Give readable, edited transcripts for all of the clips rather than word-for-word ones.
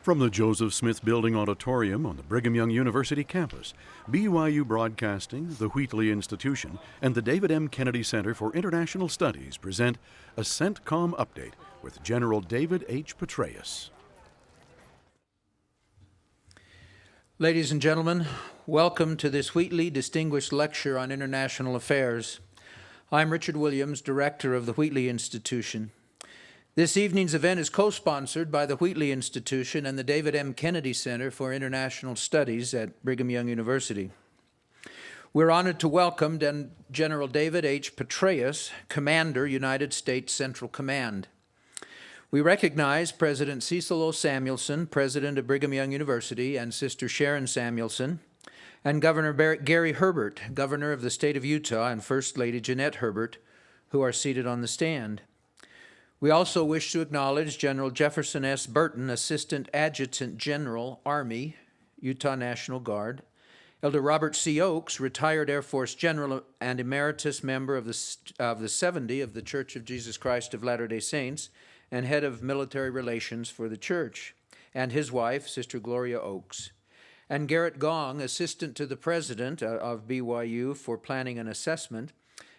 From the Joseph Smith Building Auditorium on the Brigham Young University campus, BYU Broadcasting, the Wheatley Institution, and the David M. Kennedy Center for International Studies present a CENTCOM update with General David H. Petraeus. Ladies and gentlemen, welcome to this Wheatley Distinguished Lecture on International Affairs. I'm Richard Williams, Director of the Wheatley Institution. This evening's event is co-sponsored by the Wheatley Institution and the David M. Kennedy Center for International Studies at Brigham Young University. We're honored to welcome General David H. Petraeus, Commander, United States Central Command. We recognize President Cecil O. Samuelson, President of Brigham Young University, and Sister Sharon Samuelson, and Governor Gary Herbert, Governor of the State of Utah, and First Lady Jeanette Herbert, who are seated on the stand. We also wish to acknowledge General Jefferson S. Burton, Assistant Adjutant General, Army, Utah National Guard, Elder Robert C. Oakes, retired Air Force General and Emeritus member of the 70 of the Church of Jesus Christ of Latter-day Saints, and head of military relations for the church, and his wife, Sister Gloria Oakes, and Garrett Gong, Assistant to the President of BYU for Planning and Assessment,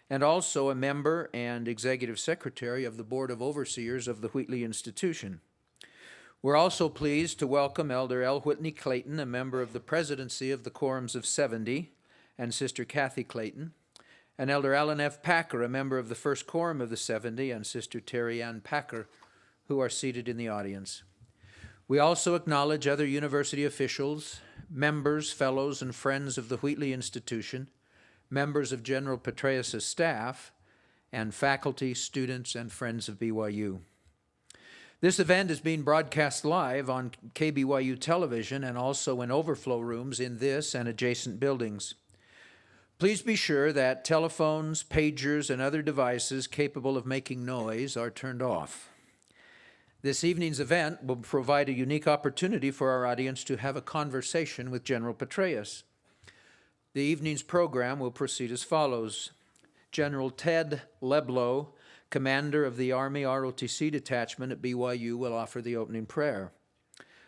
and also a member and executive secretary of the Board of Overseers of the Wheatley Institution. We're also pleased to welcome Elder L. Whitney Clayton, a member of the Presidency of the Quorums of 70, and Sister Kathy Clayton, and Elder Alan F. Packer, a member of the First Quorum of the 70, and Sister Terry Ann Packer, who are seated in the audience. We also acknowledge other university officials, members, fellows, and friends of the Wheatley Institution, members of General Petraeus' staff, and faculty, students, and friends of BYU. This event is being broadcast live on KBYU television and also in overflow rooms in this and adjacent buildings. Please be sure that telephones, pagers, and other devices capable of making noise are turned off. This evening's event will provide a unique opportunity for our audience to have a conversation with General Petraeus. The evening's program will proceed as follows. General Ted Leblow, commander of the Army ROTC detachment at BYU, will offer the opening prayer.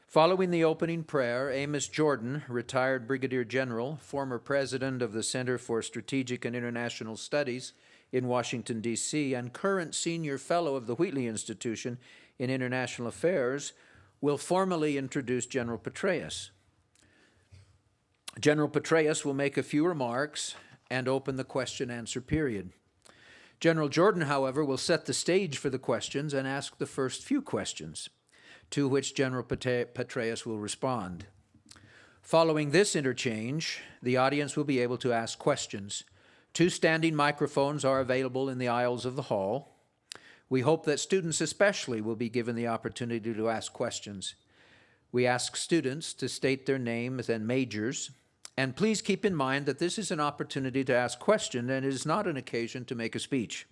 Following the opening prayer, Amos Jordan, retired brigadier general, former president of the Center for Strategic and International Studies in Washington, D.C., and current senior fellow of the Wheatley Institution in International Affairs, will formally introduce General Petraeus. General Petraeus will make a few remarks and open the question-answer period. General Jordan, however, will set the stage for the questions and ask the first few questions, to which General Petraeus will respond. Following this interchange, the audience will be able to ask questions. 2 standing microphones are available in the aisles of the hall. We hope that students especially will be given the opportunity to ask questions. We ask students to state their names and majors. And please keep in mind that this is an opportunity to ask questions and it is not an occasion to make a speech.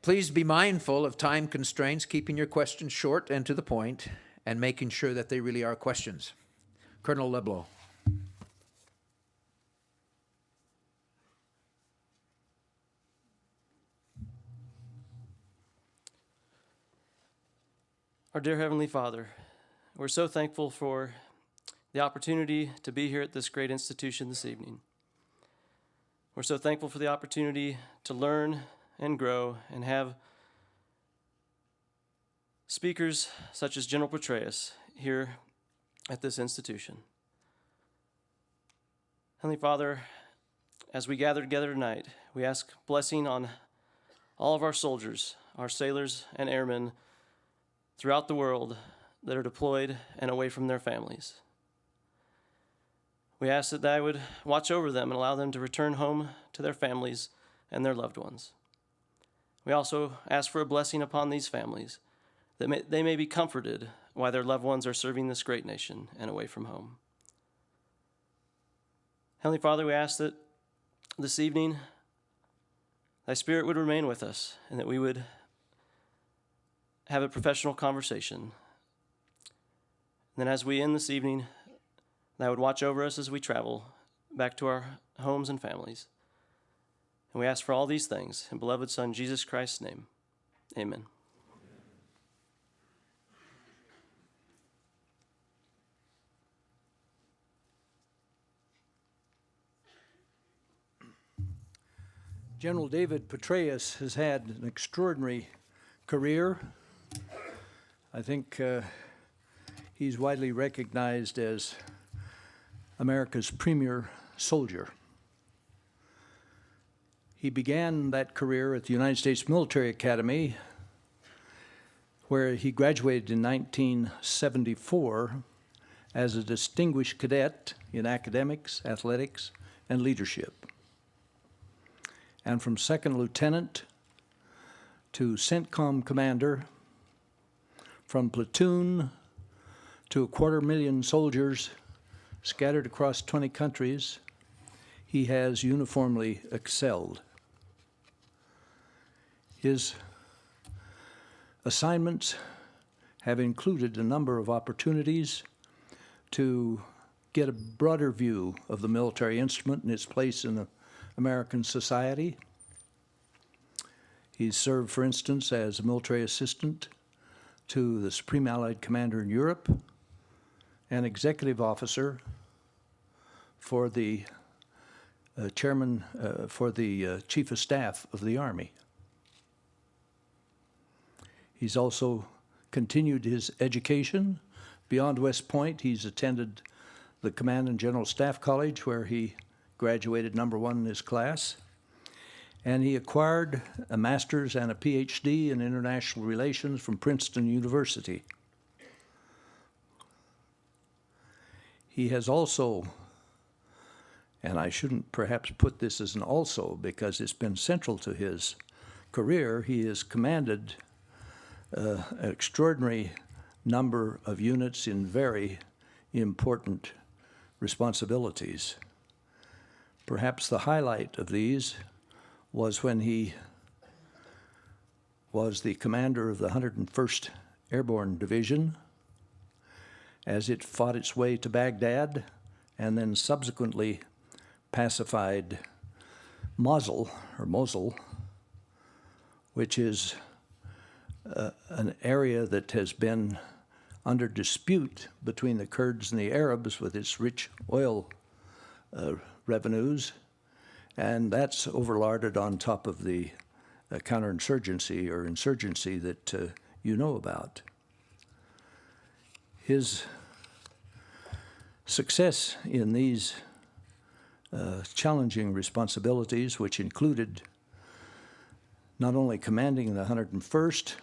Please be mindful of time constraints, keeping your questions short and to the point, and making sure that they really are questions. Colonel Leblow. Our dear Heavenly Father, we're so thankful for the opportunity to be here at this great institution this evening. We're so thankful for the opportunity to learn and grow and have speakers such as General Petraeus here at this institution. Heavenly Father, as we gather together tonight, we ask blessing on all of our soldiers, our sailors and airmen throughout the world that are deployed and away from their families. We ask that I would watch over them and allow them to return home to their families and their loved ones. We also ask for a blessing upon these families, that they may be comforted while their loved ones are serving this great nation and away from home. Heavenly Father, we ask that this evening Thy Spirit would remain with us and that we would have a professional conversation. And then as we end this evening, Thou would watch over us as we travel back to our homes and families. And we ask for all these things in beloved Son, Jesus Christ's name. Amen. General David Petraeus has had an extraordinary career. I think he's widely recognized as America's premier soldier. He began that career at the United States Military Academy, where he graduated in 1974 as a distinguished cadet in academics, athletics, and leadership. And from second lieutenant to CENTCOM commander, from platoon to 250,000 soldiers scattered across 20 countries, he has uniformly excelled. His assignments have included a number of opportunities to get a broader view of the military instrument and its place in American society. He's served, for instance, as a military assistant to the Supreme Allied Commander in Europe and executive officer for the Chief of Staff of the Army. He's also continued his education beyond West Point. He's attended the Command and General Staff College, where he graduated #1 in his class, and he acquired a master's and a PhD in international relations from Princeton University. He has also, and I shouldn't perhaps put this as an also because it's been central to his career, he has commanded an extraordinary number of units in very important responsibilities. Perhaps the highlight of these was when he was the commander of the 101st Airborne Division as it fought its way to Baghdad and then subsequently pacified Mosul, which is an area that has been under dispute between the Kurds and the Arabs with its rich oil revenues, and that's overlarded on top of the counterinsurgency or insurgency that you know about. His success in these challenging responsibilities, which included not only commanding the 101st,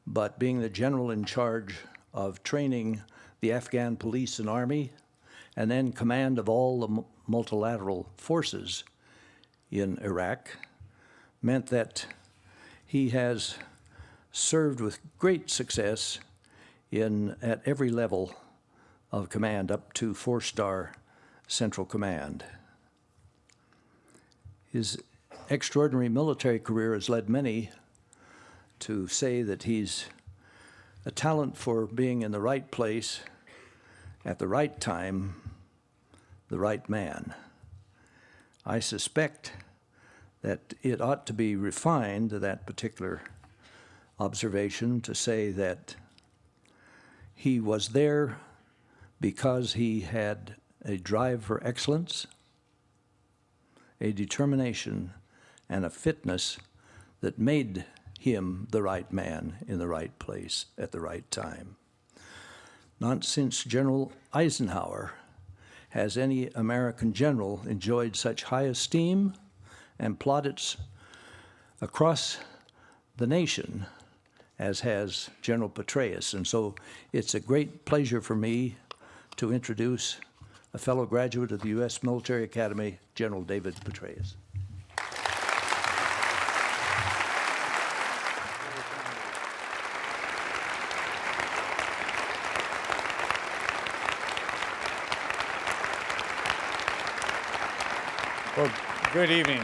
but being the general in charge of training the Afghan police and army, and then command of all the multilateral forces in Iraq, meant that he has served with great success at every level of command, up to 4-star Central Command. His extraordinary military career has led many to say that he's a talent for being in the right place at the right time, the right man. I suspect that it ought to be refined to that particular observation to say that he was there because he had a drive for excellence, a determination, and a fitness that made him the right man in the right place at the right time. Not since General Eisenhower has any American general enjoyed such high esteem and plaudits across the nation as has General Petraeus. And so it's a great pleasure for me to introduce a fellow graduate of the U.S. Military Academy, General David Petraeus. Well, good evening.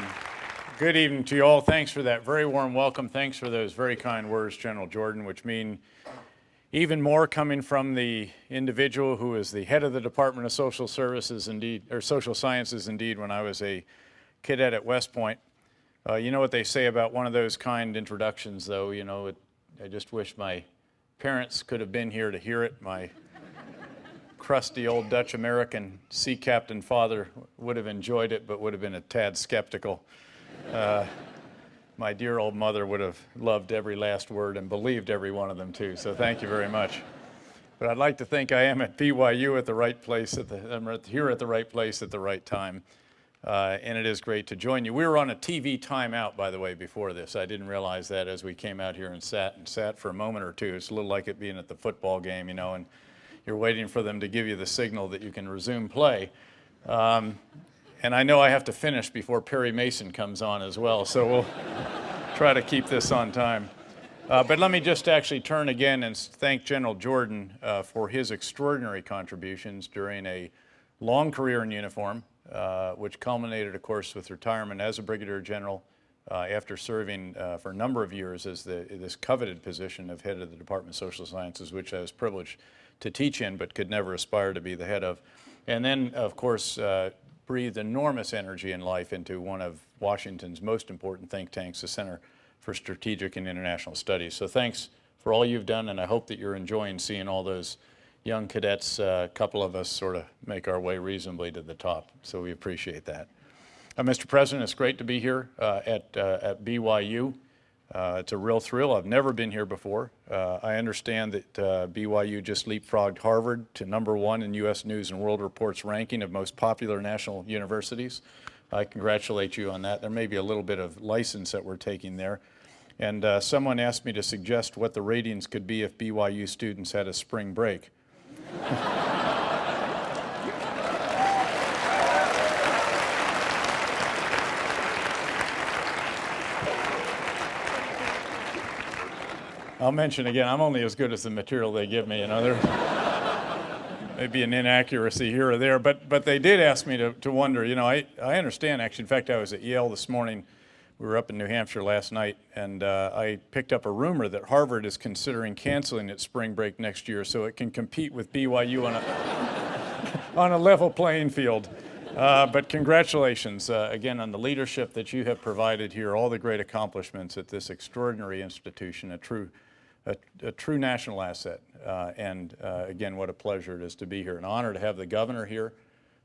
Good evening to you all. Thanks for that very warm welcome. Thanks for those very kind words, General Jordan, which mean even more coming from the individual who is the head of the Department of Social Services, indeed, or Social Sciences, indeed, when I was a cadet at West Point. You know what they say about one of those kind introductions, though. You know, I just wish my parents could have been here to hear it. My crusty old Dutch American sea captain father would have enjoyed it, but would have been a tad skeptical. My dear old mother would have loved every last word and believed every one of them too, so thank you very much. But I'd like to think I am at BYU at the right place, I'm here at the right place at the right time, and it is great to join you. We were on a TV timeout, by the way, before this. I didn't realize that as we came out here and sat for a moment or two. It's a little like it being at the football game, you know, and you're waiting for them to give you the signal that you can resume play. And I know I have to finish before Perry Mason comes on as well, so we'll try to keep this on time. But let me just actually turn again and thank General Jordan for his extraordinary contributions during a long career in uniform, which culminated, of course, with retirement as a brigadier general after serving for a number of years as this coveted position of head of the Department of Social Sciences, which I was privileged to teach in but could never aspire to be the head of. And then, of course, breathed enormous energy and life into one of Washington's most important think tanks, the Center for Strategic and International Studies. So thanks for all you've done, and I hope that you're enjoying seeing all those young cadets, a couple of us sort of make our way reasonably to the top. So we appreciate that. Mr. President, it's great to be here at BYU. It's a real thrill. I've never been here before. I understand that BYU just leapfrogged Harvard to #1 in U.S. News and World Report's ranking of most popular national universities. I congratulate you on that. There may be a little bit of license that we're taking there. And someone asked me to suggest what the ratings could be if BYU students had a spring break. I'll mention again, I'm only as good as the material they give me. You know, there may be an inaccuracy here or there, but they did ask me to wonder. You know, I understand, actually. In fact, I was at Yale this morning. We were up in New Hampshire last night, and I picked up a rumor that Harvard is considering canceling its spring break next year so it can compete with BYU on a level playing field. But congratulations again on the leadership that you have provided here, all the great accomplishments at this extraordinary institution, a true national asset. And again, what a pleasure it is to be here. An honor to have the governor here,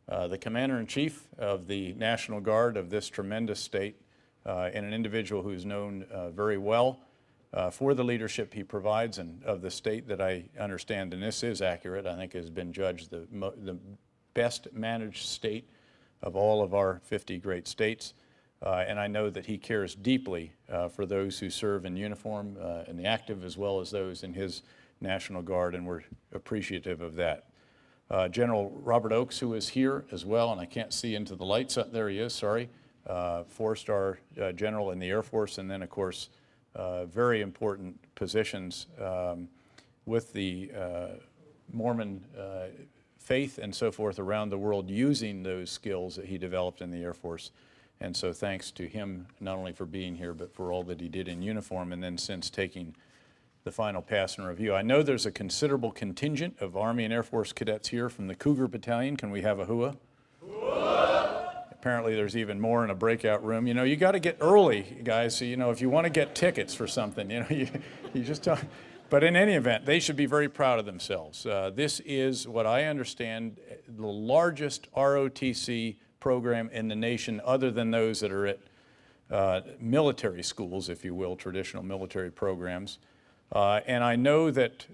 the commander-in-chief of the National Guard of this tremendous state, and an individual who's known very well for the leadership he provides and of the state that I understand, and this is accurate, I think has been judged the best managed state of all of our 50 great states. And I know that he cares deeply for those who serve in uniform in the active as well as those in his National Guard, and we're appreciative of that. General Robert Oakes, who is here as well, and I can't see into the lights. There he is, sorry. Four-star general in the Air Force, and then, of course, very important positions with the Mormon faith and so forth around the world, using those skills that he developed in the Air Force. And so thanks to him, not only for being here, but for all that he did in uniform, and then since taking the final pass and review. I know there's a considerable contingent of Army and Air Force cadets here from the Cougar Battalion. Can we have a hooah? Apparently there's even more in a breakout room. You know, you got to get early, guys. So, you know, if you want to get tickets for something, you know, you just don't. But in any event, they should be very proud of themselves. This is what I understand the largest ROTC program in the nation, other than those that are at military schools, if you will, traditional military programs. And I know that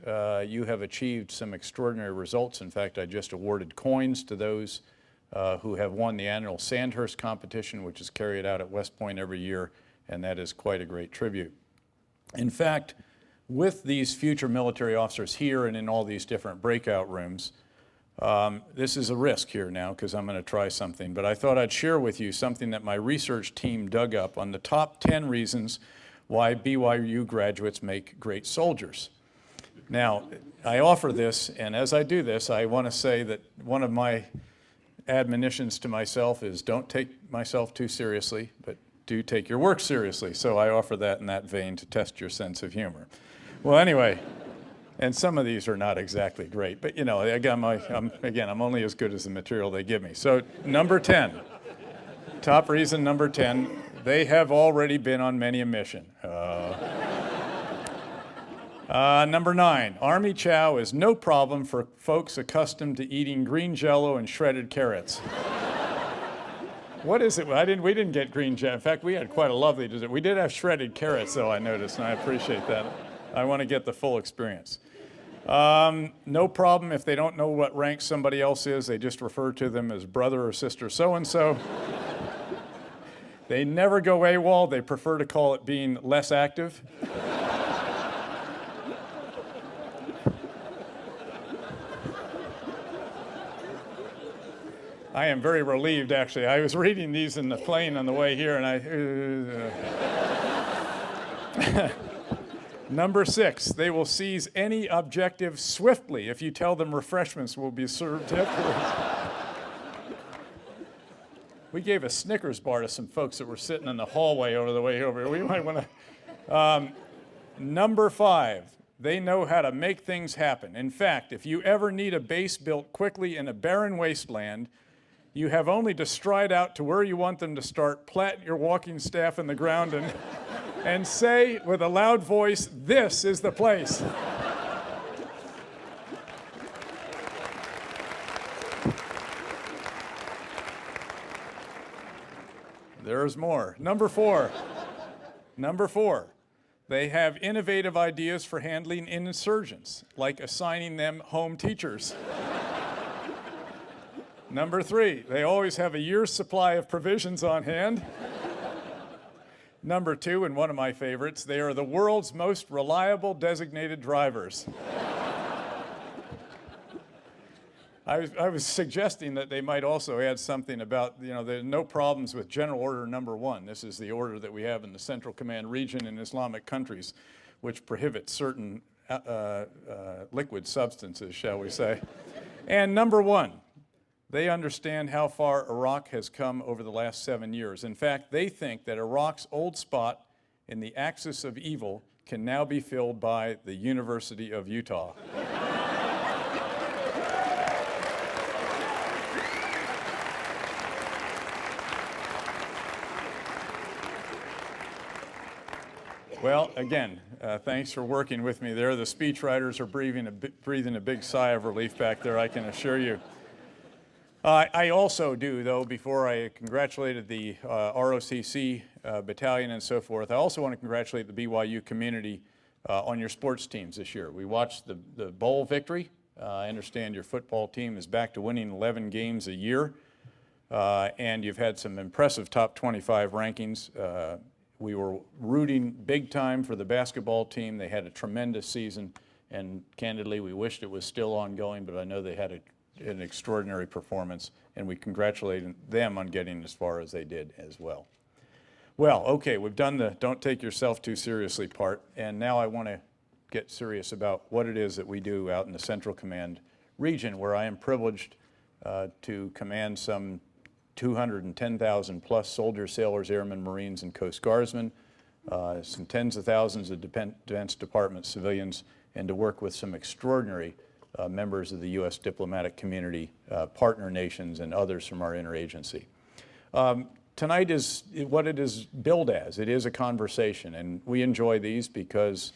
you have achieved some extraordinary results. In fact, I just awarded coins to those who have won the annual Sandhurst competition, which is carried out at West Point every year, and that is quite a great tribute. In fact, with these future military officers here and in all these different breakout rooms, this is a risk here now because I'm going to try something, but I thought I'd share with you something that my research team dug up on the top 10 reasons why BYU graduates make great soldiers. Now, I offer this, and as I do this, I want to say that one of my admonitions to myself is don't take myself too seriously, but do take your work seriously. So I offer that in that vein to test your sense of humor. Well, anyway, and some of these are not exactly great, but you know, again, I'm only as good as the material they give me. So number 10, top reason number 10, they have already been on many a mission. Number 9, Army chow is no problem for folks accustomed to eating green Jell-O and shredded carrots. What is it? We didn't get green jacket. In fact, we had quite a lovely dessert. We did have shredded carrots, though, I noticed, and I appreciate that. I want to get the full experience. No problem if they don't know what rank somebody else is. They just refer to them as brother or sister so-and-so. They never go AWOL. They prefer to call it being less active. I am very relieved, actually. I was reading these in the plane on the way here, and Number 6, they will seize any objective swiftly if you tell them refreshments will be served afterwards. We gave a Snickers bar to some folks that were sitting in the hallway over the way over. We might want to. Number 5, they know how to make things happen. In fact, if you ever need a base built quickly in a barren wasteland, you have only to stride out to where you want them to start, plant your walking staff in the ground, and say with a loud voice, "This is the place." There's more. Number 4, they have innovative ideas for handling insurgents, like assigning them home teachers. Number 3, they always have a year's supply of provisions on hand. Number 2, and one of my favorites, they are the world's most reliable designated drivers. I was suggesting that they might also add something about, there's no problems with General Order Number 1. This is the order that we have in the Central Command region in Islamic countries, which prohibits certain liquid substances, shall we say. And number 1, they understand how far Iraq has come over the last 7 years. In fact, they think that Iraq's old spot in the axis of evil can now be filled by the University of Utah. Well, again, thanks for working with me there. The speechwriters are breathing a big sigh of relief back there, I can assure you. I also do, though, before I congratulated the ROCC battalion and so forth, I also want to congratulate the BYU community on your sports teams this year. We watched the bowl victory. I understand your football team is back to winning 11 games a year, and you've had some impressive top 25 rankings. We were rooting big time for the basketball team. They had a tremendous season, and candidly, we wished it was still ongoing, but I know they had an extraordinary performance, and we congratulate them on getting as far as they did as well. Well, okay, we've done the don't take yourself too seriously part, and now I want to get serious about what it is that we do out in the Central Command region, where I am privileged to command some 210,000 plus soldiers, sailors, airmen, Marines, and Coast Guardsmen, some tens of thousands of Defense Department civilians, and to work with some extraordinary members of the U.S. diplomatic community, partner nations, and others from our interagency. Tonight is what it is billed as. It is a conversation, and we enjoy these because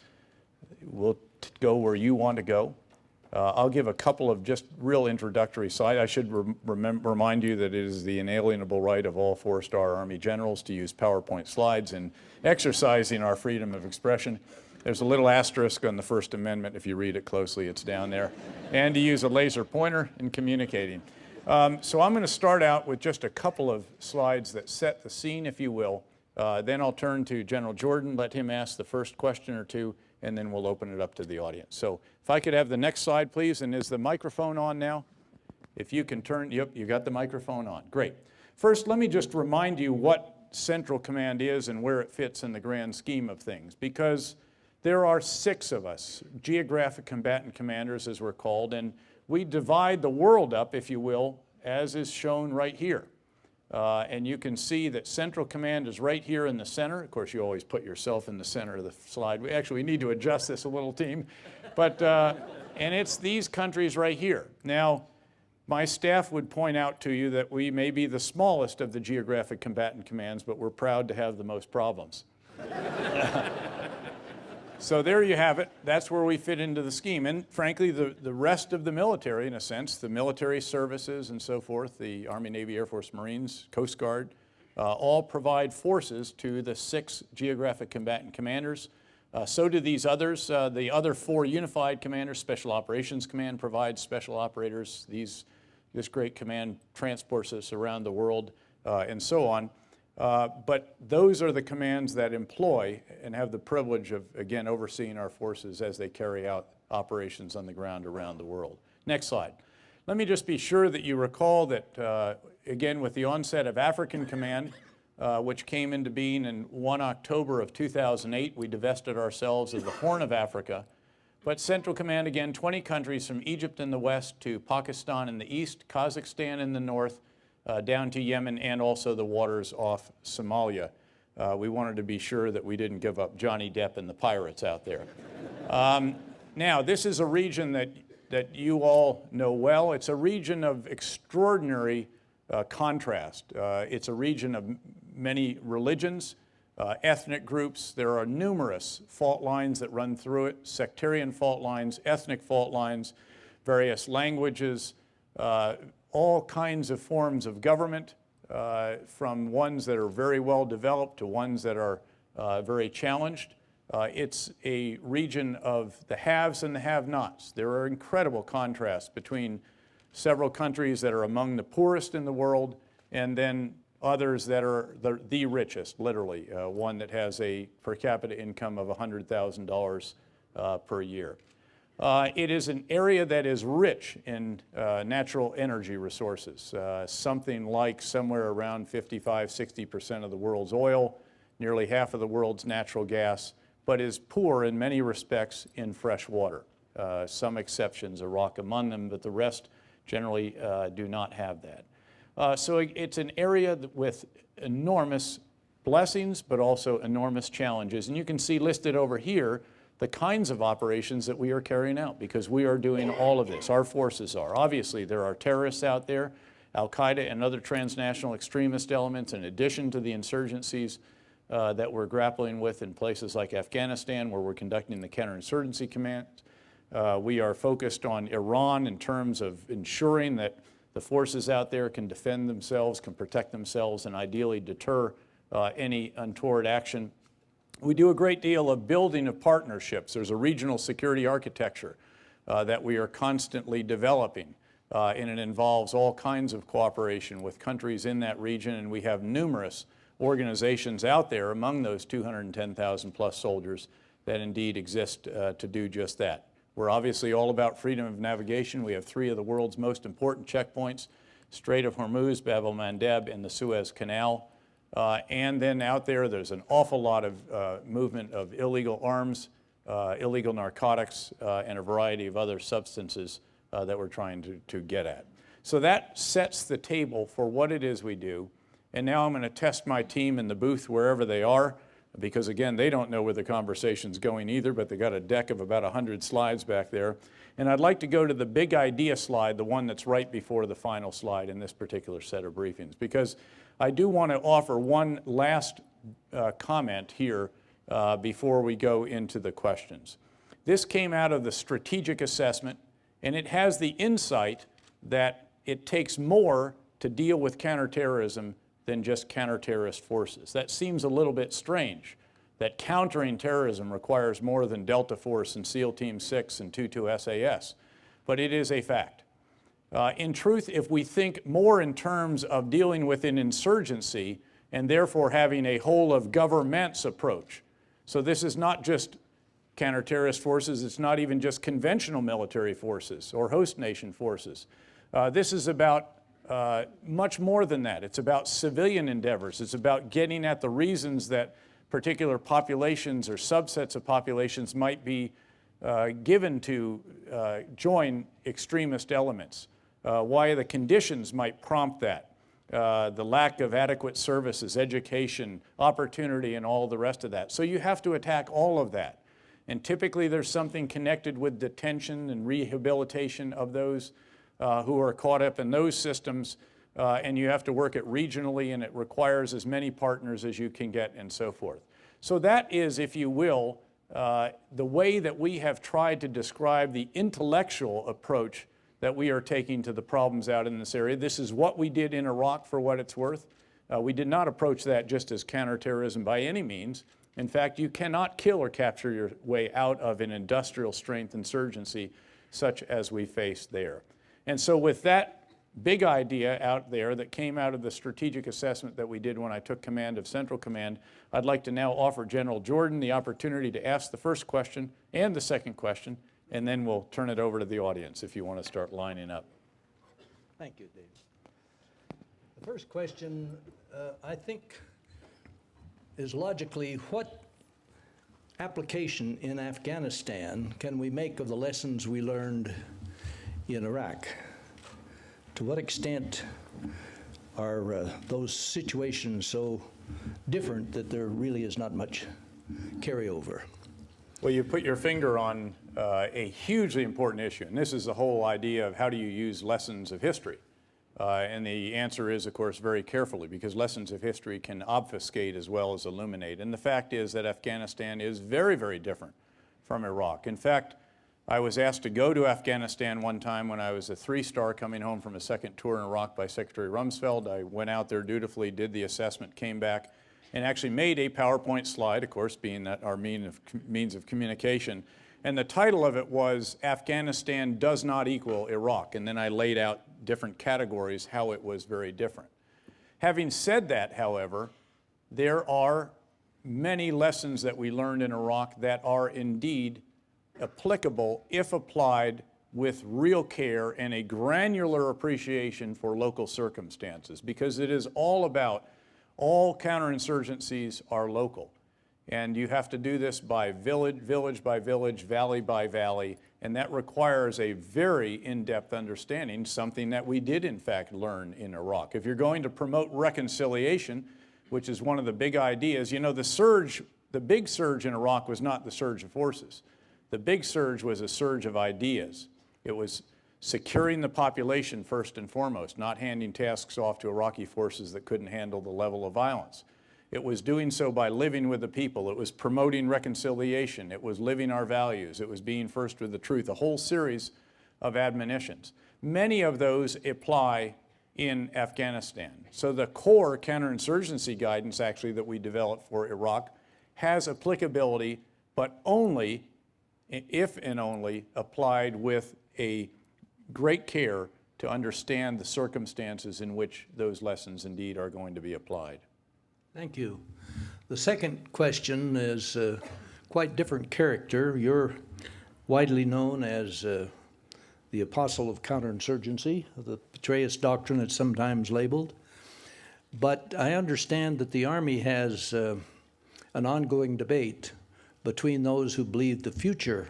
we'll go where you want to go. I'll give a couple of just real introductory slides. I should remind you that it is the inalienable right of all 4-star Army generals to use PowerPoint slides in exercising our freedom of expression. There's a little asterisk on the First Amendment. If you read it closely, it's down there. And to use a laser pointer in communicating. So I'm going to start out with just a couple of slides that set the scene, if you will. Then I'll turn to General Jordan, let him ask the first question or two, and then we'll open it up to the audience. So if I could have the next slide, please. And is the microphone on now? If you can turn, yep, you got the microphone on. Great. First, let me just remind you what Central Command is and where it fits in the grand scheme of things, because there are 6 of us, geographic combatant commanders, as we're called, and we divide the world up, if you will, as is shown right here. And you can see that Central Command is right here in the center. Of course, you always put yourself in the center of the slide. We need to adjust this a little, team. But, and it's these countries right here. Now, my staff would point out to you that we may be the smallest of the geographic combatant commands, but we're proud to have the most problems. So there you have it. That's where we fit into the scheme. And frankly, the rest of the military, in a sense, the military services and so forth, the Army, Navy, Air Force, Marines, Coast Guard, all provide forces to the 6 geographic combatant commanders. So do these others. The other 4 unified commanders, Special Operations Command provides special operators. This great command transports us around the world and so on. But those are the commands that employ and have the privilege of, again, overseeing our forces as they carry out operations on the ground around the world. Next slide. Let me just be sure that you recall that, again, with the onset of African Command, which came into being in 1 October of 2008, we divested ourselves of the Horn of Africa. But Central Command, again, 20 countries from Egypt in the west to Pakistan in the east, Kazakhstan in the north, down to Yemen, and also the waters off Somalia. We wanted to be sure that we didn't give up Johnny Depp and the pirates out there. Now, this is a region that you all know well. It's a region of extraordinary contrast. It's a region of many religions, ethnic groups. There are numerous fault lines that run through it, sectarian fault lines, ethnic fault lines, various languages, all kinds of forms of government, from ones that are very well developed to ones that are very challenged. It's a region of the haves and the have-nots. There are incredible contrasts between several countries that are among the poorest in the world and then others that are the richest, literally, one that has a per capita income of $100,000 per year. It is an area that is rich in natural energy resources, something like somewhere around 55–60% of the world's oil, nearly half of the world's natural gas, but is poor in many respects in fresh water. Some exceptions, Iraq among them, but the rest generally do not have that. So it's an area with enormous blessings, but also enormous challenges. And you can see listed over here the kinds of operations that we are carrying out, because we are doing all of this. Our forces are. Obviously, there are terrorists out there, Al-Qaeda and other transnational extremist elements, in addition to the insurgencies that we're grappling with in places like Afghanistan, where we're conducting the counterinsurgency command. We are focused on Iran in terms of ensuring that the forces out there can defend themselves, can protect themselves, and ideally deter any untoward action. We do a great deal of building of partnerships. There's a regional security architecture that we are constantly developing, and it involves all kinds of cooperation with countries in that region, and we have numerous organizations out there among those 210,000 plus soldiers that indeed exist to do just that. We're obviously all about freedom of navigation. We have 3 of the world's most important checkpoints: Strait of Hormuz, Bab el-Mandeb, and the Suez Canal. And then out there, there's an awful lot of movement of illegal arms, illegal narcotics, and a variety of other substances that we're trying to get at. So that sets the table for what it is we do. And now I'm going to test my team in the booth wherever they are, because again, they don't know where the conversation's going either, but they got a deck of about 100 slides back there. And I'd like to go to the big idea slide, the one that's right before the final slide in this particular set of briefings, because I do want to offer one last comment here before we go into the questions. This came out of the strategic assessment, and it has the insight that it takes more to deal with counterterrorism than just counter-terrorist forces. That seems a little bit strange, that countering terrorism requires more than Delta Force and SEAL Team 6 and 22 SAS, but it is a fact. In truth, if we think more in terms of dealing with an insurgency and therefore having a whole of governments approach, so this is not just counter-terrorist forces, it's not even just conventional military forces or host nation forces. This is about much more than that. It's about civilian endeavors. It's about getting at the reasons that particular populations or subsets of populations might be given to join extremist elements, why the conditions might prompt that, the lack of adequate services, education, opportunity, and all the rest of that. So you have to attack all of that. And typically there's something connected with detention and rehabilitation of those who are caught up in those systems, and you have to work it regionally, and it requires as many partners as you can get, and so forth. So that is, if you will, the way that we have tried to describe the intellectual approach that we are taking to the problems out in this area. This is what we did in Iraq, for what it's worth. We did not approach that just as counterterrorism by any means. In fact, you cannot kill or capture your way out of an industrial strength insurgency such as we faced there. And so with that big idea out there that came out of the strategic assessment that we did when I took command of Central Command, I'd like to now offer General Jordan the opportunity to ask the first question and the second question, and then we'll turn it over to the audience if you want to start lining up. Thank you, David. The first question, I think, is logically, what application in Afghanistan can we make of the lessons we learned in Iraq? To what extent are those situations so different that there really is not much carryover? Well, you put your finger on a hugely important issue, and this is the whole idea of how do you use lessons of history. And the answer is, of course, very carefully, because lessons of history can obfuscate as well as illuminate. And the fact is that Afghanistan is very, very different from Iraq. In fact, I was asked to go to Afghanistan one time when I was a 3-star coming home from a second tour in Iraq by Secretary Rumsfeld. I went out there dutifully, did the assessment, came back, and actually made a PowerPoint slide, of course, being that our means of communication. And the title of it was, Afghanistan does not equal Iraq. And then I laid out different categories how it was very different. Having said that, however, there are many lessons that we learned in Iraq that are indeed applicable if applied with real care and a granular appreciation for local circumstances, because it is all about all counterinsurgencies are local. And you have to do this by village, village by village, valley by valley, and that requires a very in-depth understanding, something that we did in fact learn in Iraq. If you're going to promote reconciliation, which is one of the big ideas, you know, the big surge in Iraq was not the surge of forces. The big surge was a surge of ideas. It was securing the population first and foremost, not handing tasks off to Iraqi forces that couldn't handle the level of violence. It was doing so by living with the people. It was promoting reconciliation. It was living our values. It was being first with the truth, a whole series of admonitions. Many of those apply in Afghanistan. So the core counterinsurgency guidance actually that we developed for Iraq has applicability, but only if and only applied with a great care to understand the circumstances in which those lessons indeed are going to be applied. Thank you. The second question is quite different character. You're widely known as the apostle of counterinsurgency, the Petraeus doctrine it's sometimes labeled. But I understand that the Army has an ongoing debate between those who believe the future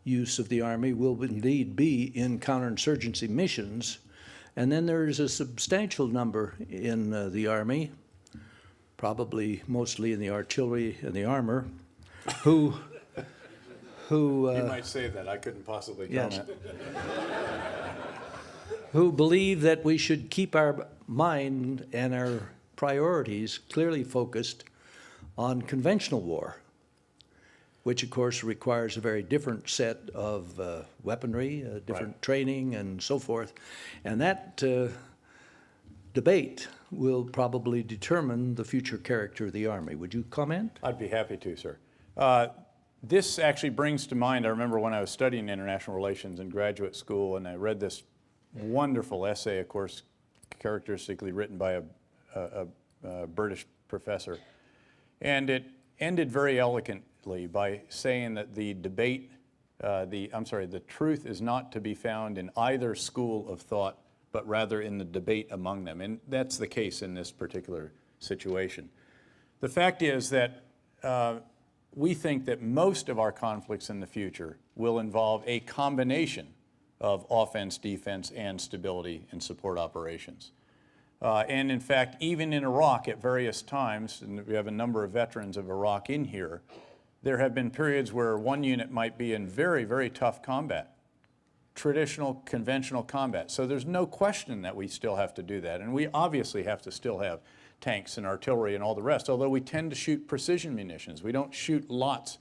use of the Army will indeed be in counterinsurgency missions, and then there is a substantial number in the Army, probably mostly in the artillery and the armor, who You might say that. I couldn't possibly comment. Yes. Who believe that we should keep our mind and our priorities clearly focused on conventional war, which of course requires a very different set of weaponry, different training and so forth. And that debate will probably determine the future character of the Army. Would you comment? I'd be happy to, sir. This actually brings to mind, I remember when I was studying international relations in graduate school, and I read this wonderful essay, of course, characteristically written by a British professor. And it ended very elegantly by saying that the truth is not to be found in either school of thought, but rather in the debate among them. And that's the case in this particular situation. The fact is that we think that most of our conflicts in the future will involve a combination of offense, defense, and stability and support operations. And in fact, even in Iraq at various times, and we have a number of veterans of Iraq in here, there have been periods where one unit might be in very, very tough combat, traditional, conventional combat. So there's no question that we still have to do that. And we obviously have to still have tanks and artillery and all the rest, although we tend to shoot precision munitions. We don't shoot lots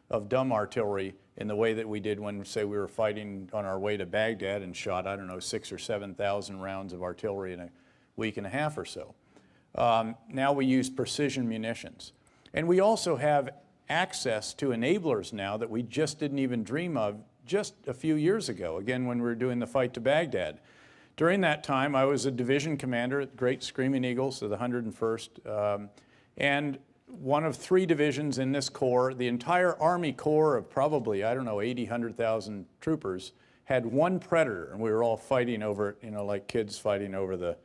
of dumb artillery in the way that we did when, say, we were fighting on our way to Baghdad and shot, I don't know, 6,000 or 7,000 rounds of artillery in a week and a half or so. Now we use precision munitions. And we also have access to enablers now that we just didn't even dream of just a few years ago, again, when we were doing the fight to Baghdad. During that time, I was a division commander at Great Screaming Eagles of the 101st, and one of 3 divisions in this corps. The entire Army Corps of probably, 100,000 troopers had one Predator, and we were all fighting over it, like kids fighting over the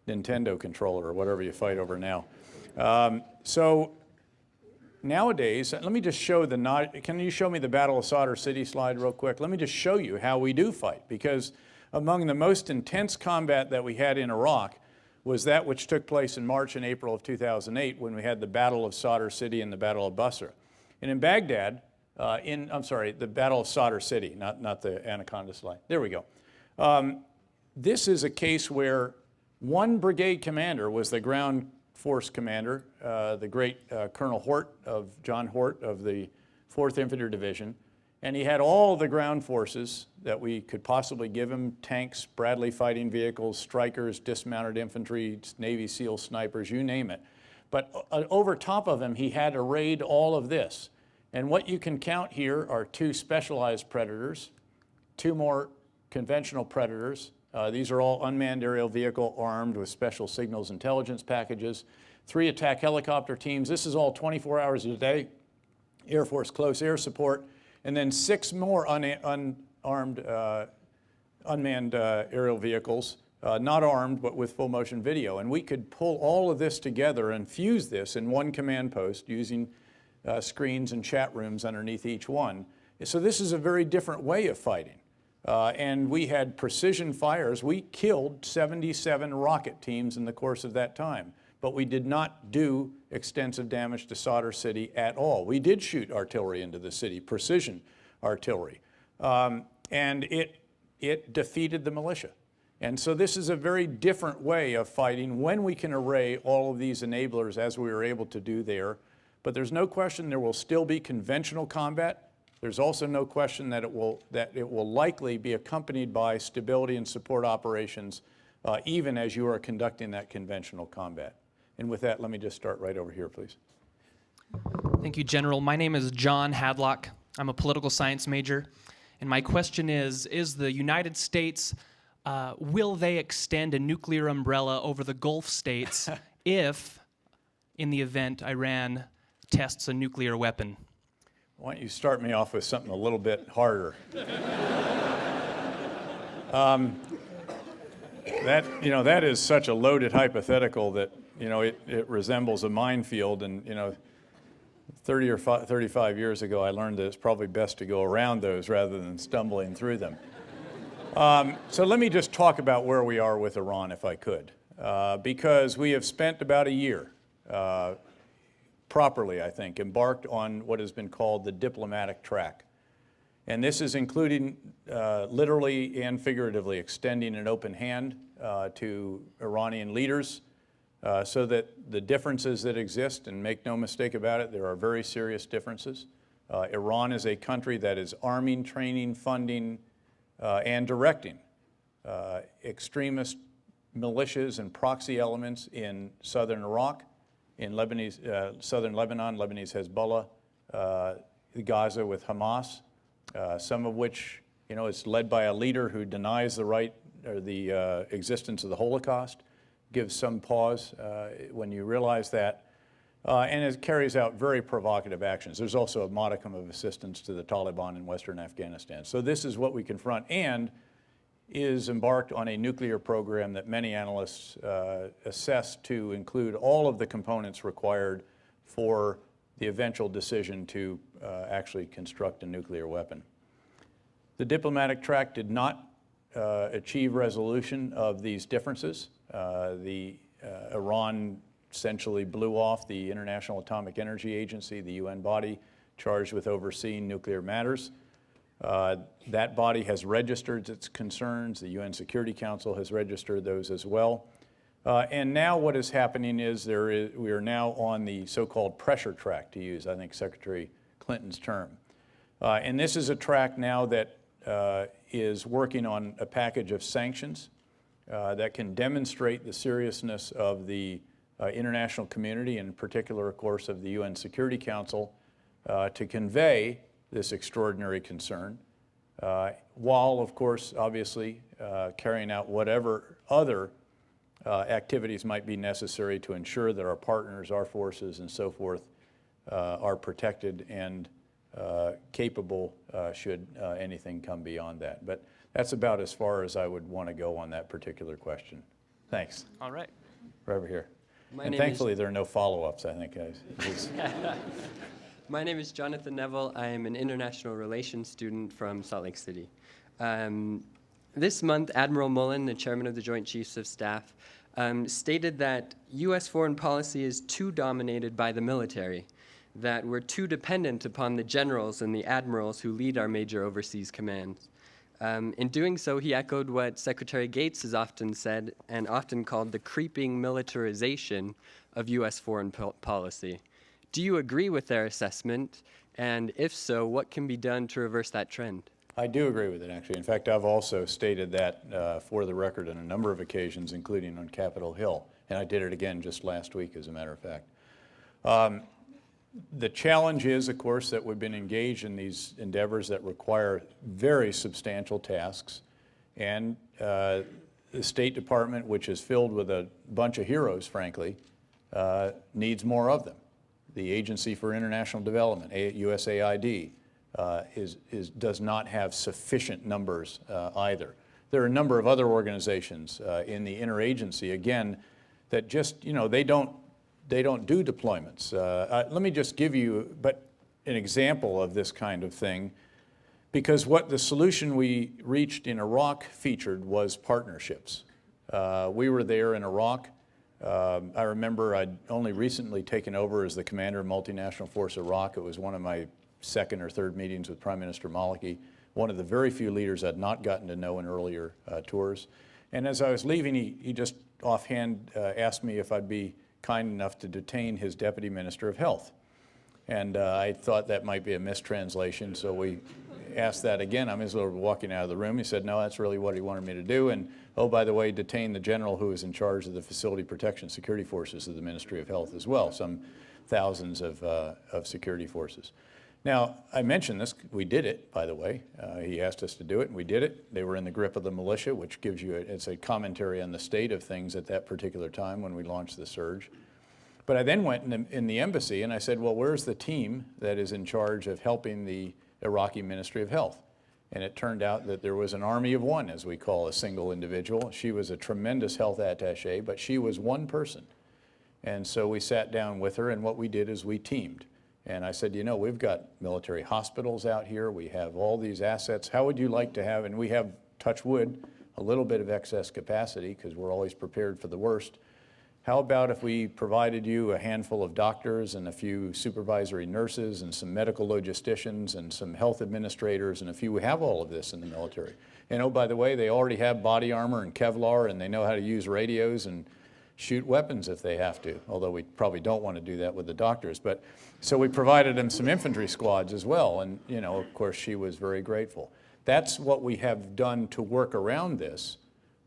Nintendo controller or whatever you fight over now. So nowadays, let me just show can you show me the Battle of Sadr City slide real quick? Let me just show you how we do fight, because among the most intense combat that we had in Iraq was that which took place in March and April of 2008 when we had the Battle of Sadr City and the Battle of Basra. And in Baghdad, the Battle of Sadr City, not the Anaconda slide. There we go. This is a case where one brigade commander was the ground force commander, the great Colonel John Hort of the 4th Infantry Division, and he had all the ground forces that we could possibly give him: tanks, Bradley fighting vehicles, strikers, dismounted infantry, Navy SEAL snipers, you name it. But over top of him, he had arrayed all of this. And what you can count here are 2 specialized Predators, 2 more conventional Predators. These are all unmanned aerial vehicle armed with special signals intelligence packages, 3 attack helicopter teams. This is all 24 hours a day, Air Force close air support, and then 6 more unmanned aerial vehicles, not armed but with full motion video. And we could pull all of this together and fuse this in one command post using screens and chat rooms underneath each one. So this is a very different way of fighting. And we had precision fires. We killed 77 rocket teams in the course of that time, but we did not do extensive damage to Sadr City at all. We did shoot artillery into the city, precision artillery, and it defeated the militia. And so this is a very different way of fighting when we can array all of these enablers as we were able to do there. But there's no question there will still be conventional combat. There's also no question that it will likely be accompanied by stability and support operations, even as you are conducting that conventional combat. And with that, let me just start right over here, please. Thank you, General. My name is John Hadlock. I'm a political science major. And my question is the United States, will they extend a nuclear umbrella over the Gulf states if, in the event Iran tests a nuclear weapon? Why don't you start me off with something a little bit harder? That is such a loaded hypothetical that, it resembles a minefield. And, 30 or 35 years ago, I learned that it's probably best to go around those rather than stumbling through them. So let me just talk about where we are with Iran, if I could, because we have spent about a year properly, I think, embarked on what has been called the diplomatic track. And this is including literally and figuratively extending an open hand to Iranian leaders so that the differences that exist, and make no mistake about it, there are very serious differences. Iran is a country that is arming, training, funding, and directing extremist militias and proxy elements in southern Iraq, in southern Lebanon, Lebanese Hezbollah, Gaza with Hamas, some of which, is led by a leader who denies the right or the existence of the Holocaust. Gives some pause when you realize that. And it carries out very provocative actions. There's also a modicum of assistance to the Taliban in Western Afghanistan. So this is what we confront, and is embarked on a nuclear program that many analysts assess to include all of the components required for the eventual decision to actually construct a nuclear weapon. The diplomatic track did not achieve resolution of these differences. Iran essentially blew off the International Atomic Energy Agency, the UN body charged with overseeing nuclear matters. That body has registered its concerns. The UN Security Council has registered those as well. And now what is happening is we are now on the so-called pressure track, to use, I think, Secretary Clinton's term. And this is a track now that is working on a package of sanctions that can demonstrate the seriousness of the international community, and in particular, of course, of the UN Security Council, to convey this extraordinary concern, while, of course, obviously carrying out whatever other activities might be necessary to ensure that our partners, our forces, and so forth are protected and capable should anything come beyond that. But that's about as far as I would want to go on that particular question. Thanks. All right. Right over here. My And name thankfully, there are no follow-ups, I think. My name is Jonathan Neville. I am an international relations student from Salt Lake City. This month, Admiral Mullen, the chairman of the Joint Chiefs of Staff, stated that U.S. foreign policy is too dominated by the military, that we're too dependent upon the generals and the admirals who lead our major overseas commands. In doing so, he echoed what Secretary Gates has often said and often called the creeping militarization of U.S. foreign policy. Do you agree with their assessment? And if so, what can be done to reverse that trend? I do agree with it, actually. In fact, I've also stated that for the record on a number of occasions, including on Capitol Hill. And I did it again just last week, as a matter of fact. The challenge is, of course, that we've been engaged in these endeavors that require very substantial tasks. And the State Department, which is filled with a bunch of heroes, frankly, needs more of them. The Agency for International Development, USAID, does not have sufficient numbers either. There are a number of other organizations in the interagency, again, that just, they don't do deployments. Let me just give you an example of this kind of thing, because what the solution we reached in Iraq featured was partnerships. We were there in Iraq. I remember I'd only recently taken over as the commander of Multinational Force Iraq. It was one of my second or third meetings with Prime Minister Maliki, one of the very few leaders I'd not gotten to know in earlier tours. And as I was leaving, he just offhand asked me if I'd be kind enough to detain his Deputy Minister of Health. And I thought that might be a mistranslation, so we asked that again. I'm just walking out of the room. He said, no, that's really what he wanted me to do. And, oh, by the way, detain the general who is in charge of the Facility Protection Security Forces of the Ministry of Health as well, some thousands of security forces. Now, I mentioned this. We did it, by the way. He asked us to do it, and we did it. They were in the grip of the militia, which gives you it's a commentary on the state of things at that particular time when we launched the surge. But I then went in the embassy, and I said, well, where's the team that is in charge of helping the Iraqi Ministry of Health? And it turned out that there was an army of one, as we call a single individual. She was a tremendous health attaché, but she was one person. And so we sat down with her, and what we did is we teamed. And I said, we've got military hospitals out here. We have all these assets. How would you like to have, and we have, touch wood, a little bit of excess capacity because we're always prepared for the worst. How about if we provided you a handful of doctors and a few supervisory nurses and some medical logisticians and some health administrators and we have all of this in the military. And oh, by the way, they already have body armor and Kevlar, and they know how to use radios and shoot weapons if they have to, although we probably don't want to do that with the doctors. But so we provided them some infantry squads as well, and of course she was very grateful. That's what we have done to work around this,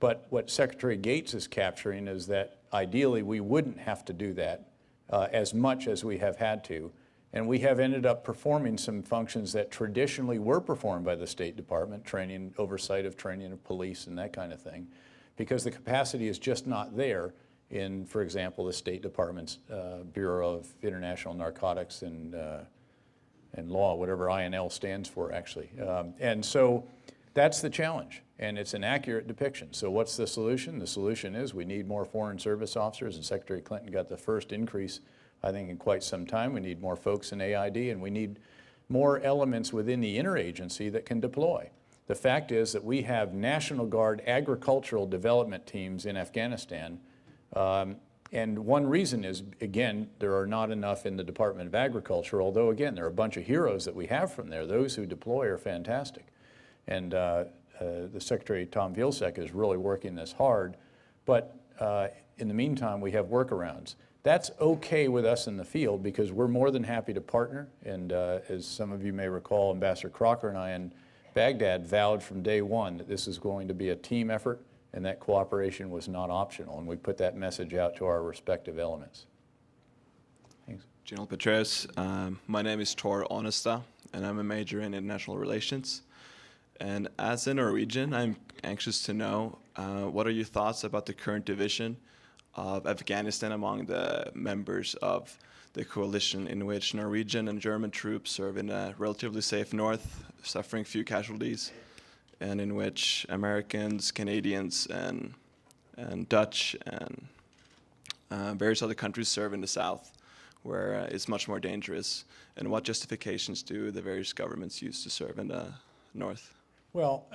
but what Secretary Gates is capturing is that ideally we wouldn't have to do that as much as we have had to, and we have ended up performing some functions that traditionally were performed by the State Department, training, oversight of training of police and that kind of thing, because the capacity is just not there in, for example, the State Department's Bureau of International Narcotics and Law, whatever INL stands for, actually. And so that's the challenge, and it's an accurate depiction. So what's the solution? The solution is we need more Foreign Service officers, and Secretary Clinton got the first increase, I think, in quite some time. We need more folks in AID, and we need more elements within the interagency that can deploy. The fact is that we have National Guard agricultural development teams in Afghanistan. And one reason is, again, there are not enough in the Department of Agriculture, although, again, there are a bunch of heroes that we have from there. Those who deploy are fantastic. And the Secretary, Tom Vilsack, is really working this hard. But in the meantime, we have workarounds. That's okay with us in the field because we're more than happy to partner. And as some of you may recall, Ambassador Crocker and I in Baghdad vowed from day one that this is going to be a team effort and that cooperation was not optional, and we put that message out to our respective elements. Thanks. General Petraeus, my name is Tor Onesta, and I'm a major in international relations. And as a Norwegian, I'm anxious to know what are your thoughts about the current division of Afghanistan among the members of the coalition, in which Norwegian and German troops serve in a relatively safe north, suffering few casualties, and in which Americans, Canadians, and Dutch and various other countries serve in the south, where it's much more dangerous. And what justifications do the various governments use to serve in the north? Well,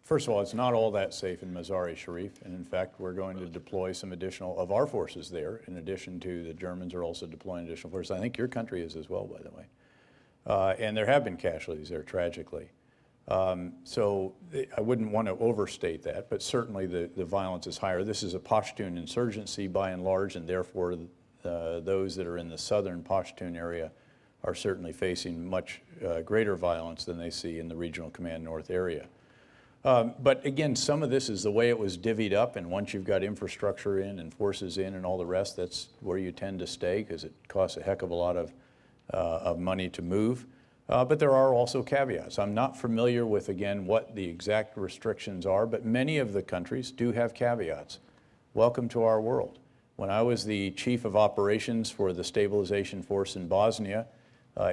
first of all, it's not all that safe in Mazar-e-Sharif, and in fact, we're going to deploy some additional of our forces there, in addition to the Germans are also deploying additional forces. I think your country is as well, by the way. And there have been casualties there, tragically. So I wouldn't want to overstate that, but certainly the violence is higher. This is a Pashtun insurgency by and large, and therefore those that are in the southern Pashtun area are certainly facing much greater violence than they see in the Regional Command North area. But again, some of this is the way it was divvied up, and once you've got infrastructure in and forces in and all the rest, that's where you tend to stay, because it costs a heck of a lot of money to move. But there are also caveats. I'm not familiar with, again, what the exact restrictions are, but many of the countries do have caveats. Welcome to our world. When I was the chief of operations for the stabilization force in Bosnia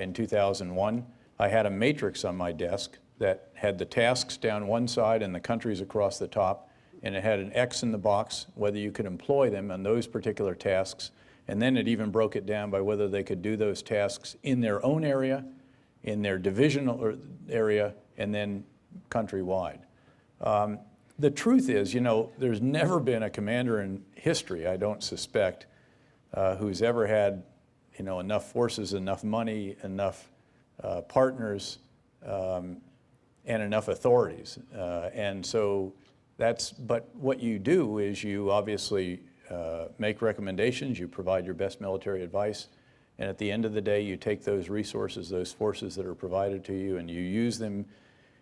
in 2001, I had a matrix on my desk that had the tasks down one side and the countries across the top, and it had an X in the box whether you could employ them on those particular tasks, and then it even broke it down by whether they could do those tasks in their own area, in their divisional area, and then countrywide. The truth is, you know, there's never been a commander in history, I don't suspect, who's ever had, you know, enough forces, enough money, enough partners, and enough authorities. And so but what you do is you obviously make recommendations, you provide your best military advice, and at the end of the day, you take those resources, those forces that are provided to you, and you use them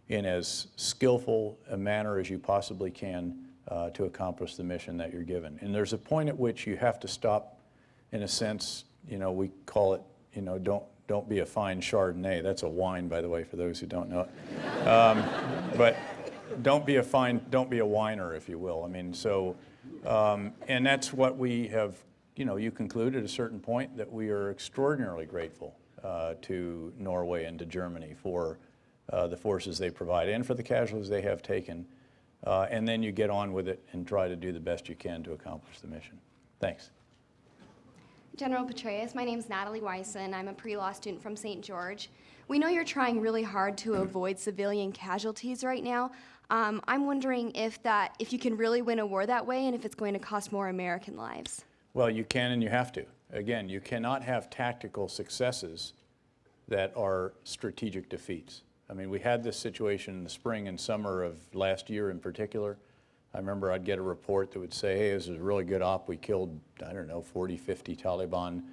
in as skillful a manner as you possibly can to accomplish the mission that you're given. And there's a point at which you have to stop, in a sense, you know, we call it, you know, don't be a fine Chardonnay. That's a wine, by the way, for those who don't know it. But don't be a whiner, if you will. I mean, so, and that's what we have, you know, you conclude at a certain point that we are extraordinarily grateful to Norway and to Germany for the forces they provide and for the casualties they have taken. And then you get on with it and try to do the best you can to accomplish the mission. Thanks. General Petraeus, my name is Natalie Wyson. I'm a pre-law student from St. George. We know you're trying really hard to avoid civilian casualties right now. I'm wondering if you can really win a war that way and if it's going to cost more American lives. Well, you can and you have to. Again, you cannot have tactical successes that are strategic defeats. I mean, we had this situation in the spring and summer of last year in particular. I remember I'd get a report that would say, hey, this was a really good op. We killed, I don't know, 40, 50 Taliban.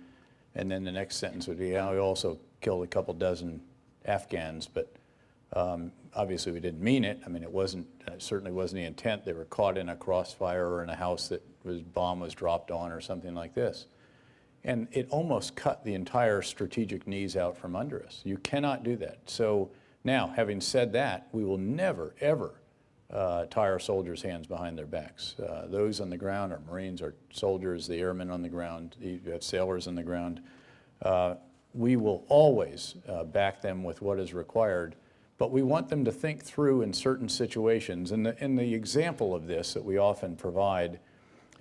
And then the next sentence would be, yeah, we also killed a couple dozen Afghans. But obviously we didn't mean it. I mean, it certainly wasn't the intent. They were caught in a crossfire or in a house that bomb was dropped on or something like this. And it almost cut the entire strategic knees out from under us. You cannot do that. So now, having said that, we will never, ever tie our soldiers' hands behind their backs. Those on the ground are Marines, are soldiers, the airmen on the ground, you have sailors on the ground. We will always back them with what is required, but we want them to think through in certain situations. And the example of this that we often provide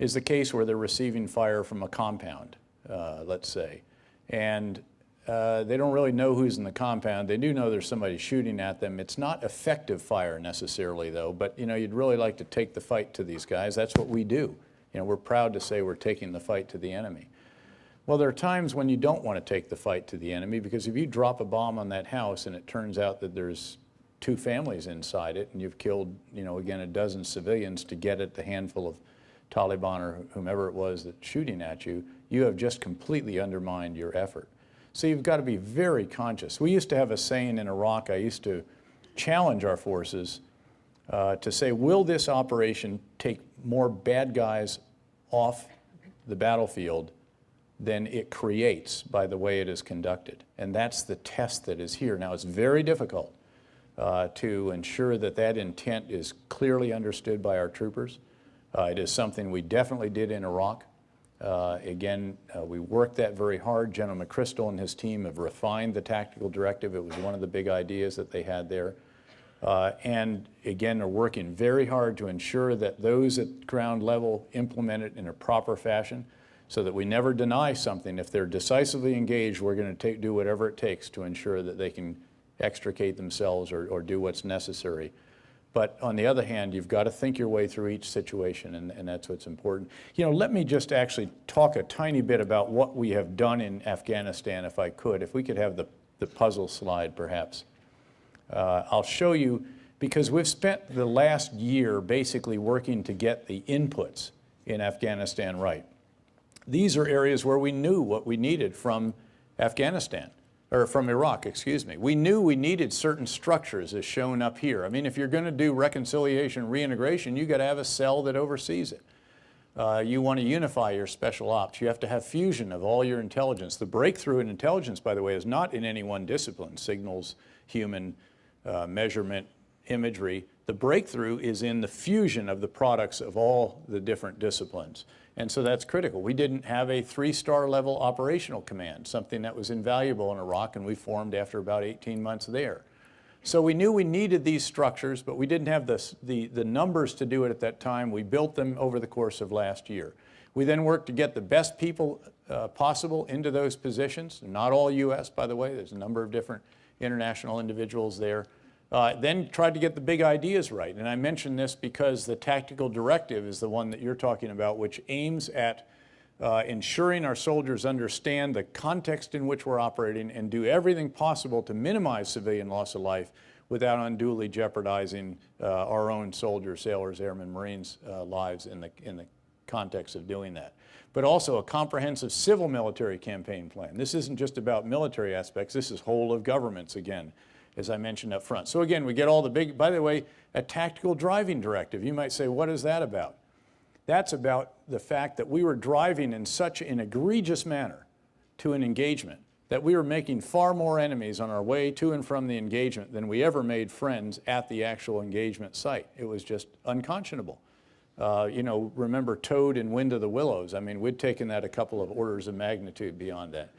is the case where they're receiving fire from a compound, let's say. And they don't really know who's in the compound. They do know there's somebody shooting at them. It's not effective fire necessarily, though, but you know, you'd really like to take the fight to these guys. That's what we do. You know, we're proud to say we're taking the fight to the enemy. Well, there are times when you don't want to take the fight to the enemy, because if you drop a bomb on that house and it turns out that there's 2 families inside it and you've killed, you know, again, a dozen civilians to get at the handful of Taliban or whomever it was that's shooting at you, you have just completely undermined your effort. So you've got to be very conscious. We used to have a saying in Iraq. I used to challenge our forces to say, will this operation take more bad guys off the battlefield than it creates by the way it is conducted? And that's the test that is here. Now, it's very difficult to ensure that that intent is clearly understood by our troopers. It is something we definitely did in Iraq. We worked that very hard. General McChrystal and his team have refined the tactical directive. It was one of the big ideas that they had there. And again, they're working very hard to ensure that those at ground level implement it in a proper fashion so that we never deny something. If they're decisively engaged, we're going to do whatever it takes to ensure that they can extricate themselves or do what's necessary. But on the other hand, you've got to think your way through each situation, and that's what's important. You know, let me just actually talk a tiny bit about what we have done in Afghanistan, if I could. If we could have the puzzle slide, perhaps. I'll show you, because we've spent the last year basically working to get the inputs in Afghanistan right. These are areas where we knew what we needed from Afghanistan. Or from Iraq, excuse me. We knew we needed certain structures as shown up here. I mean, if you're going to do reconciliation, reintegration, you got to have a cell that oversees it. You want to unify your special ops. You have to have fusion of all your intelligence. The breakthrough in intelligence, by the way, is not in any one discipline, signals, human, measurement, imagery. The breakthrough is in the fusion of the products of all the different disciplines. And so that's critical. We didn't have a 3-star level operational command, something that was invaluable in Iraq, and we formed after about 18 months there. So we knew we needed these structures, but we didn't have the numbers to do it at that time. We built them over the course of last year. We then worked to get the best people possible into those positions. Not all U.S., by the way. There's a number of different international individuals there. Then tried to get the big ideas right. And I mention this because the tactical directive is the one that you're talking about, which aims at ensuring our soldiers understand the context in which we're operating and do everything possible to minimize civilian loss of life without unduly jeopardizing our own soldiers, sailors, airmen, Marines' lives in the context of doing that. But also a comprehensive civil military campaign plan. This isn't just about military aspects. This is whole of governments again, as I mentioned up front. So again, we get all the big, by the way, a tactical driving directive. You might say, what is that about? That's about the fact that we were driving in such an egregious manner to an engagement that we were making far more enemies on our way to and from the engagement than we ever made friends at the actual engagement site. It was just unconscionable. You know, remember Toad and Wind of the Willows. I mean, we'd taken that a couple of orders of magnitude beyond that.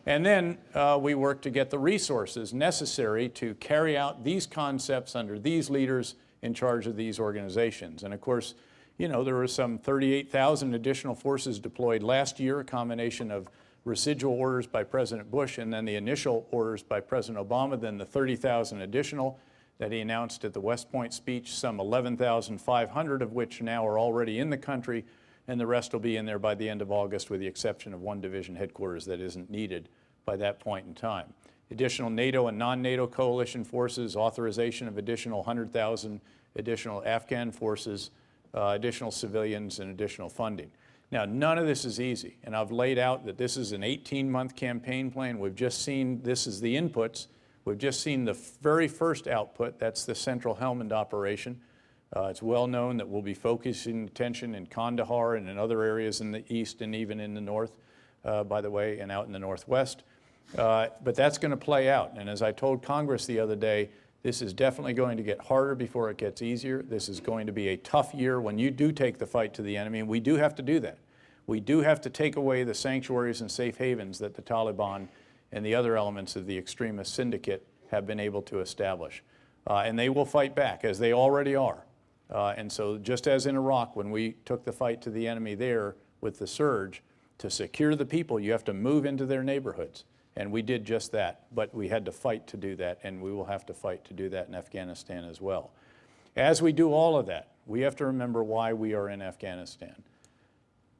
And then we worked to get the resources necessary to carry out these concepts under these leaders in charge of these organizations. And of course, you know, there were some 38,000 additional forces deployed last year, a combination of residual orders by President Bush and then the initial orders by President Obama, then the 30,000 additional that he announced at the West Point speech, some 11,500 of which now are already in the country, and the rest will be in there by the end of August, with the exception of one division headquarters that isn't needed by that point in time. Additional NATO and non-NATO coalition forces, authorization of additional 100,000 additional Afghan forces, additional civilians, and additional funding. Now, none of this is easy, and I've laid out that this is an 18-month campaign plan. We've just seen, this is the inputs. We've just seen the very first output. That's the Central Helmand operation. It's well known that we'll be focusing attention in Kandahar and in other areas in the east and even in the north, by the way, and out in the northwest. But that's going to play out. And as I told Congress the other day, this is definitely going to get harder before it gets easier. This is going to be a tough year when you do take the fight to the enemy, and we do have to do that. We do have to take away the sanctuaries and safe havens that the Taliban and the other elements of the extremist syndicate have been able to establish. And they will fight back, as they already are. And so just as in Iraq, when we took the fight to the enemy there with the surge, to secure the people, you have to move into their neighborhoods. And we did just that, but we had to fight to do that, and we will have to fight to do that in Afghanistan as well. As we do all of that, we have to remember why we are in Afghanistan.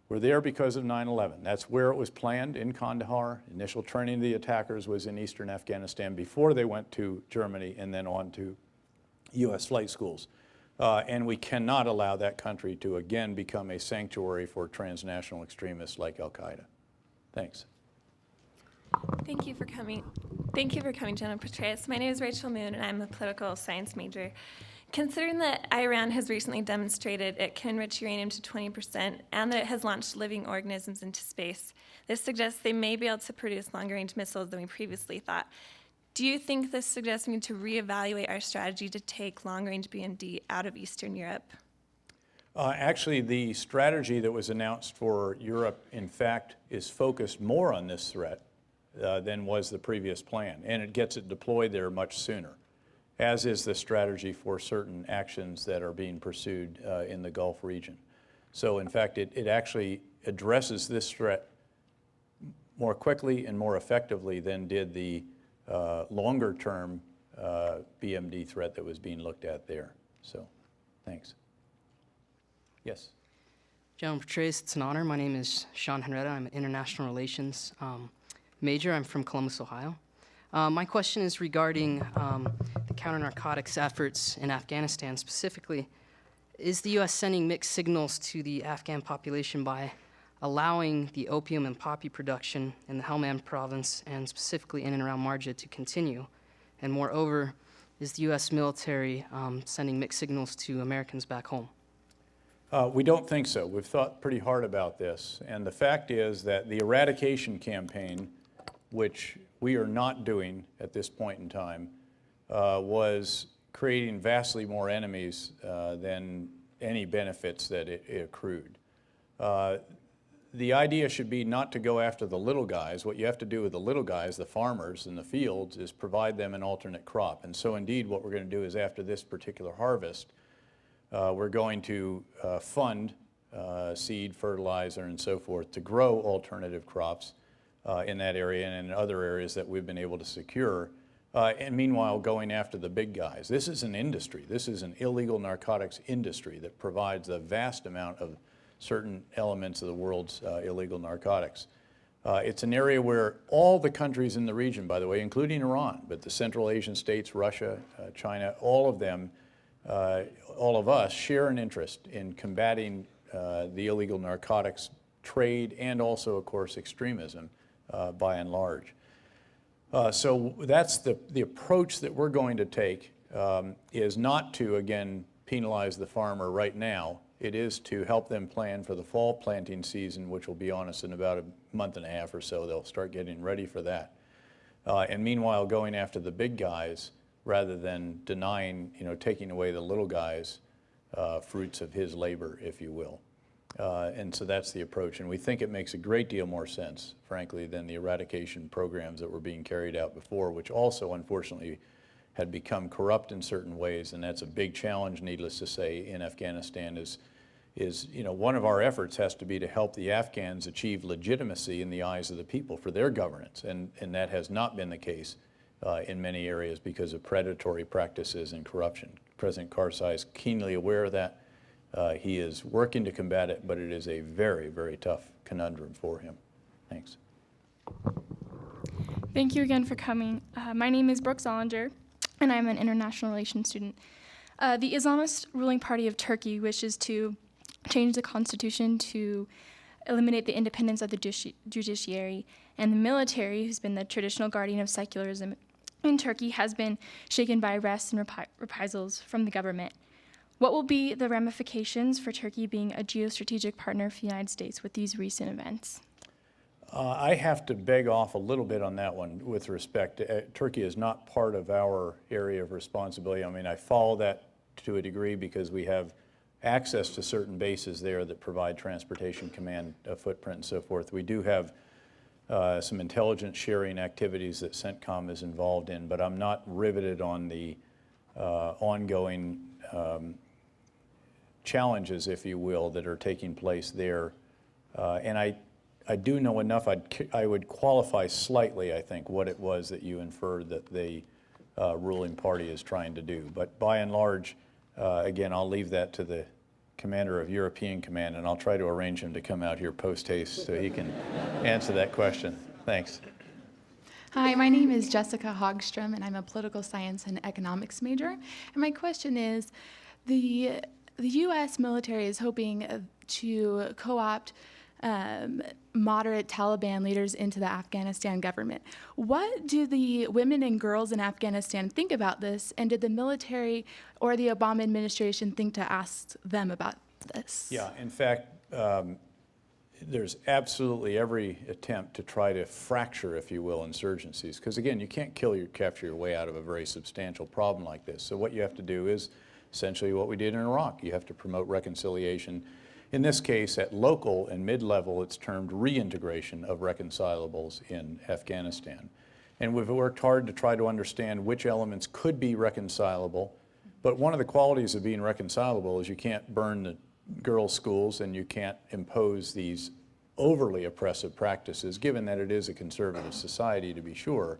We're there because of 9/11. That's where it was planned, in Kandahar. Initial training of the attackers was in eastern Afghanistan before they went to Germany and then on to U.S. flight schools. And we cannot allow that country to again become a sanctuary for transnational extremists like Al-Qaeda. Thanks. Thank you for coming. Thank you for coming, General Petraeus. My name is Rachel Moon, and I'm a political science major. Considering that Iran has recently demonstrated it can enrich uranium to 20% and that it has launched living organisms into space, this suggests they may be able to produce longer-range missiles than we previously thought. Do you think this suggests we need to reevaluate our strategy to take long-range BMD out of Eastern Europe? Actually, the strategy that was announced for Europe, in fact, is focused more on this threat than was the previous plan, and it gets it deployed there much sooner, as is the strategy for certain actions that are being pursued in the Gulf region. So in fact, it actually addresses this threat more quickly and more effectively than did the longer-term BMD threat that was being looked at there. So, thanks. Yes? General Petraeus, it's an honor. My name is Sean Henretta. I'm an international relations major. I'm from Columbus, Ohio. My question is regarding the counter-narcotics efforts in Afghanistan. Specifically, is the U.S. sending mixed signals to the Afghan population by allowing the opium and poppy production in the Helmand province and specifically in and around Marja to continue? And moreover, is the U.S. military sending mixed signals to Americans back home? We don't think so. We've thought pretty hard about this. And the fact is that the eradication campaign, which we are not doing at this point in time, was creating vastly more enemies than any benefits that it accrued. The idea should be not to go after the little guys. What you have to do with the little guys, the farmers in the fields, is provide them an alternate crop. And so indeed what we're going to do is after this particular harvest, we're going to fund seed, fertilizer, and so forth to grow alternative crops in that area and in other areas that we've been able to secure. And meanwhile, going after the big guys. This is an industry. This is an illegal narcotics industry that provides a vast amount of certain elements of the world's illegal narcotics. It's an area where all the countries in the region, by the way, including Iran, but the Central Asian states, Russia, China, all of them, all of us share an interest in combating the illegal narcotics trade and also, of course, extremism by and large. So that's the approach that we're going to take is not to, again, penalize the farmer right now. It is to help them plan for the fall planting season, which will be on us in about a month and a half or so. They'll start getting ready for that. And meanwhile, going after the big guys rather than denying, taking away the little guys' fruits of his labor, if you will. And so that's the approach. And we think it makes a great deal more sense, frankly, than the eradication programs that were being carried out before, which also, unfortunately, had become corrupt in certain ways. And that's a big challenge, needless to say, in Afghanistan is one of our efforts has to be to help the Afghans achieve legitimacy in the eyes of the people for their governance. And that has not been the case in many areas because of predatory practices and corruption. President Karzai is keenly aware of that. He is working to combat it, but it is a very, very tough conundrum for him. Thanks. Thank you again for coming. My name is Brooke Zollinger, and I'm an international relations student. The Islamist ruling party of Turkey wishes to change the constitution to eliminate the independence of the judiciary, and the military, who's been the traditional guardian of secularism in Turkey, has been shaken by arrests and reprisals from the government. What will be the ramifications for Turkey being a geostrategic partner for the United States with these recent events? I have to beg off a little bit on that one with respect. Turkey is not part of our area of responsibility. I mean, I follow that to a degree because we have access to certain bases there that provide transportation command footprint and so forth. We do have some intelligence sharing activities that CENTCOM is involved in, but I'm not riveted on the ongoing challenges, if you will, that are taking place there. And I do know enough, I would qualify slightly, I think, what it was that you inferred that the ruling party is trying to do. But by and large, again, I'll leave that to the commander of European Command, and I'll try to arrange him to come out here post-haste so he can answer that question. Thanks. Hi, my name is Jessica Hogstrom, and I'm a political science and economics major. And my question is, the U.S. military is hoping to co-opt moderate Taliban leaders into the Afghanistan government. What do the women and girls in Afghanistan think about this, and did the military or the Obama administration think to ask them about this? Yeah, in fact, there's absolutely every attempt to try to fracture, if you will, insurgencies. Because again, you can't capture your way out of a very substantial problem like this. So what you have to do is essentially what we did in Iraq. You have to promote reconciliation. In this case, at local and mid-level, it's termed reintegration of reconcilables in Afghanistan. And we've worked hard to try to understand which elements could be reconcilable. But one of the qualities of being reconcilable is you can't burn the girls' schools and you can't impose these overly oppressive practices, given that it is a conservative society, to be sure.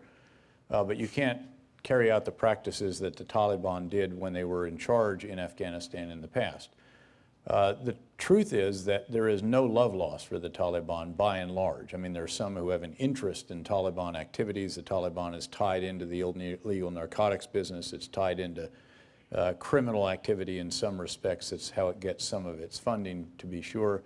But you can't carry out the practices that the Taliban did when they were in charge in Afghanistan in the past. The truth is that there is no love lost for the Taliban by and large. I mean, there are some who have an interest in Taliban activities. The Taliban is tied into the illegal narcotics business. It's tied into criminal activity in some respects. It's how it gets some of its funding, to be sure.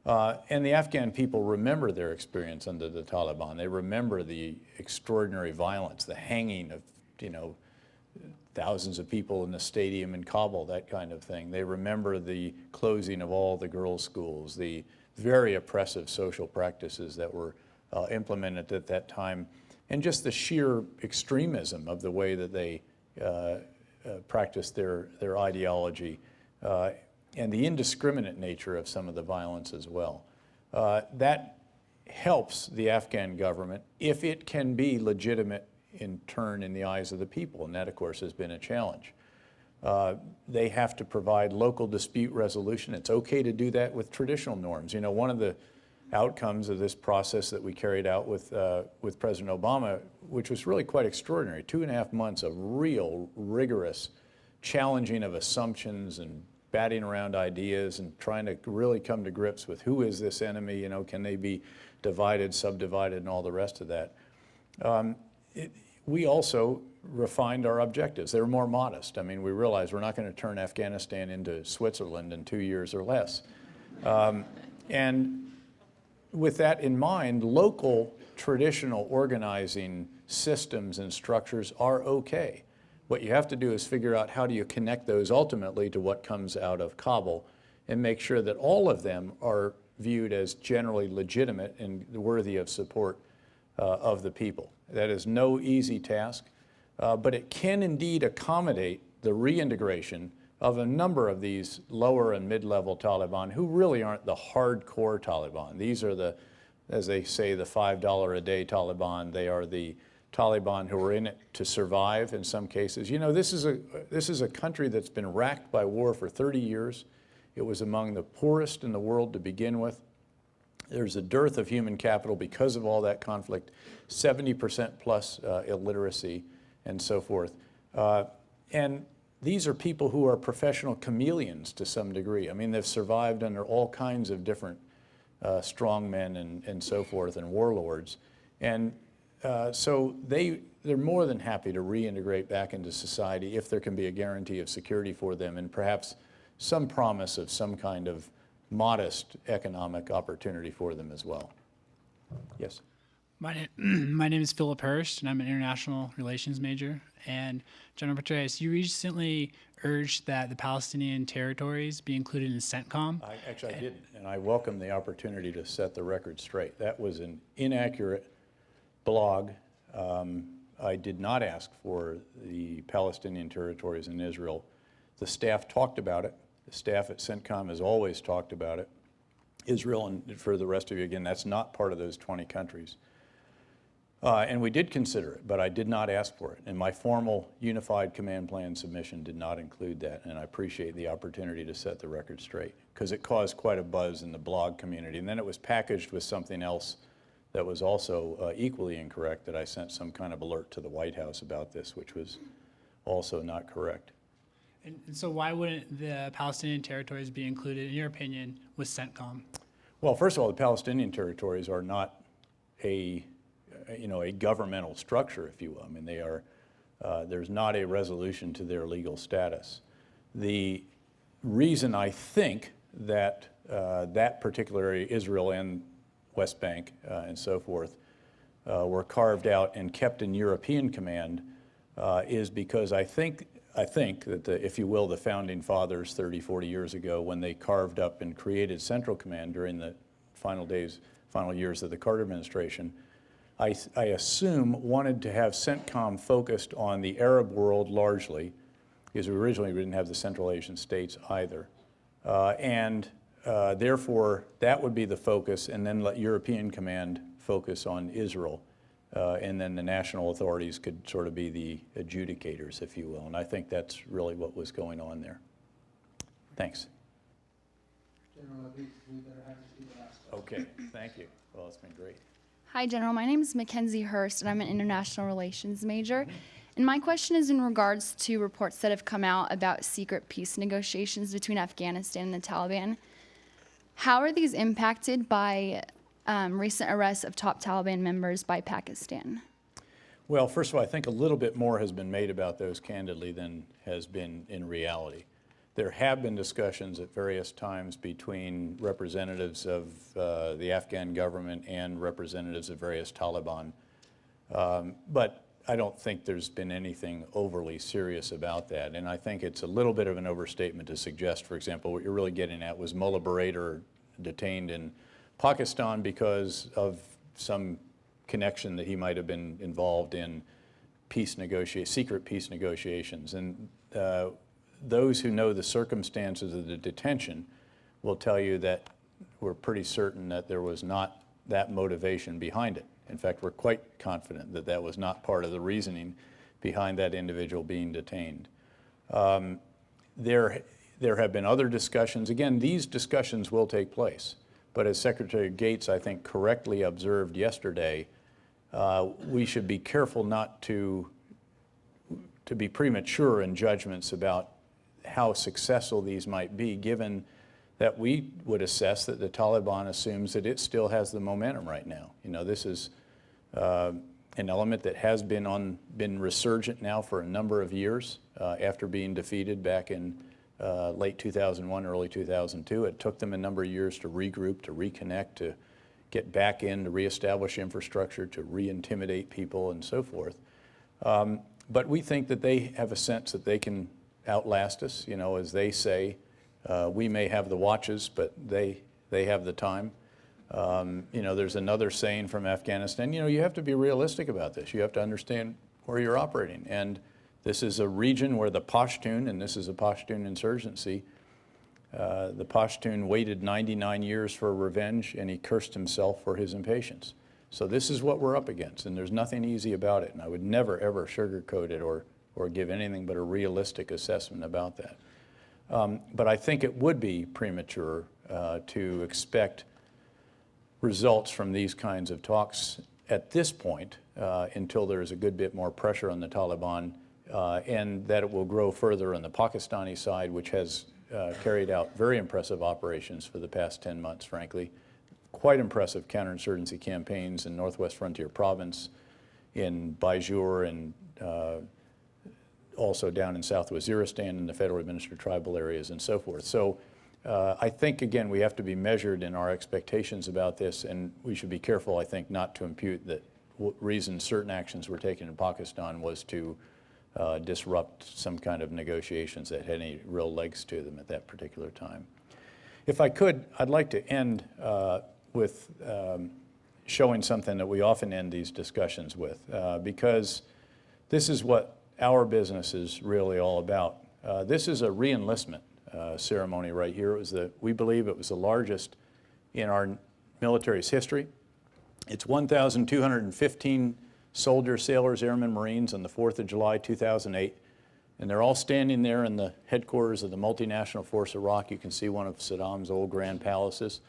And the Afghan people remember their experience under the Taliban. They remember the extraordinary violence, the hanging of, thousands of people in the stadium in Kabul, that kind of thing. They remember the closing of all the girls' schools, the very oppressive social practices that were implemented at that time, and just the sheer extremism of the way that they practiced their ideology, and the indiscriminate nature of some of the violence as well. That helps the Afghan government if it can be legitimate in turn in the eyes of the people, and that, of course, has been a challenge. They have to provide local dispute resolution. It's okay to do that with traditional norms. One of the outcomes of this process that we carried out with President Obama, which was really quite extraordinary, 2.5 months of real rigorous challenging of assumptions and batting around ideas and trying to really come to grips with who is this enemy, can they be divided, subdivided, and all the rest of that. We also refined our objectives. They were more modest. I mean, we realized we're not going to turn Afghanistan into Switzerland in 2 years or less. And with that in mind, local traditional organizing systems and structures are okay. What you have to do is figure out how do you connect those ultimately to what comes out of Kabul and make sure that all of them are viewed as generally legitimate and worthy of support of the people. That is no easy task, but it can indeed accommodate the reintegration of a number of these lower and mid-level Taliban who really aren't the hardcore Taliban. These are the, as they say, the $5 a day Taliban. They are the Taliban who are in it to survive in some cases. This is a country that's been racked by war for 30 years. It was among the poorest in the world to begin with. There's a dearth of human capital because of all that conflict, 70% plus illiteracy and so forth. And these are people who are professional chameleons to some degree. I mean, they've survived under all kinds of different strongmen and so forth and warlords. And so they're more than happy to reintegrate back into society if there can be a guarantee of security for them and perhaps some promise of some kind of modest economic opportunity for them as well. Yes? My name is Philip Hurst, and I'm an international relations major. And General Petraeus, you recently urged that the Palestinian territories be included in CENTCOM. I didn't, and I welcome the opportunity to set the record straight. That was an inaccurate blog. I did not ask for the Palestinian territories in Israel. The staff talked about it. The staff at CENTCOM has always talked about it. Israel, and for the rest of you, again, that's not part of those 20 countries. And we did consider it, but I did not ask for it. And my formal unified command plan submission did not include that, and I appreciate the opportunity to set the record straight, because it caused quite a buzz in the blog community. And then it was packaged with something else that was also equally incorrect, that I sent some kind of alert to the White House about this, which was also not correct. And so why wouldn't the Palestinian territories be included, in your opinion, with CENTCOM? Well, first of all, the Palestinian territories are not a governmental structure, if you will. I mean, they are, there's not a resolution to their legal status. The reason I think that that particular area, Israel and West Bank and so forth, were carved out and kept in European command is because I think that, if you will, the founding fathers 30, 40 years ago, when they carved up and created Central Command during the final years of the Carter administration, I assume wanted to have CENTCOM focused on the Arab world largely, because originally we didn't have the Central Asian states either. Therefore, that would be the focus, and then let European Command focus on Israel. And then the national authorities could sort of be the adjudicators, if you will. And I think that's really what was going on there. Thanks. General, we better have you do the last Okay, thank you. Well, it's been great. Hi, General. My name is Mackenzie Hurst, and I'm an international relations major. And my question is in regards to reports that have come out about secret peace negotiations between Afghanistan and the Taliban. How are these impacted by recent arrests of top Taliban members by Pakistan? Well, first of all, I think a little bit more has been made about those candidly than has been in reality. There have been discussions at various times between representatives of the Afghan government and representatives of various Taliban. But I don't think there's been anything overly serious about that. And I think it's a little bit of an overstatement to suggest, for example, what you're really getting at was Mullah Barater detained in Pakistan because of some connection that he might have been involved in secret peace negotiations. And those who know the circumstances of the detention will tell you that we're pretty certain that there was not that motivation behind it. In fact, we're quite confident that that was not part of the reasoning behind that individual being detained. There have been other discussions. Again, these discussions will take place. But as Secretary Gates, I think, correctly observed yesterday, we should be careful not to be premature in judgments about how successful these might be, given that we would assess that the Taliban assumes that it still has the momentum right now. You know, this is an element that has been resurgent now for a number of years after being defeated back in late 2001, early 2002. It took them a number of years to regroup, to reconnect, to get back in, to reestablish infrastructure, to re-intimidate people and so forth. But we think that they have a sense that they can outlast us. You know, as they say, we may have the watches, but they have the time. You know, there's another saying from Afghanistan, you know, you have to be realistic about this. You have to understand where you're operating. And this is a region where the Pashtun, and this is a Pashtun insurgency, the Pashtun waited 99 years for revenge, and he cursed himself for his impatience. So this is what we're up against, and there's nothing easy about it. And I would never, ever sugarcoat it or give anything but a realistic assessment about that. But I think it would be premature to expect results from these kinds of talks at this point until there is a good bit more pressure on the Taliban, and that it will grow further on the Pakistani side, which has carried out very impressive operations for the past 10 months, frankly. Quite impressive counterinsurgency campaigns in Northwest Frontier Province, in Baijur, and also down in South Waziristan in the federally administered tribal areas and so forth. So I think, again, we have to be measured in our expectations about this, and we should be careful, I think, not to impute that reason certain actions were taken in Pakistan was to disrupt some kind of negotiations that had any real legs to them at that particular time. If I could, I'd like to end with showing something that we often end these discussions with, because this is what our business is really all about. This is a re-enlistment ceremony right here. We believe it was the largest in our military's history. It's 1,215 soldiers, sailors, airmen, Marines on the 4th of July, 2008. And they're all standing there in the headquarters of the multinational force Iraq. You can see one of Saddam's old grand palaces.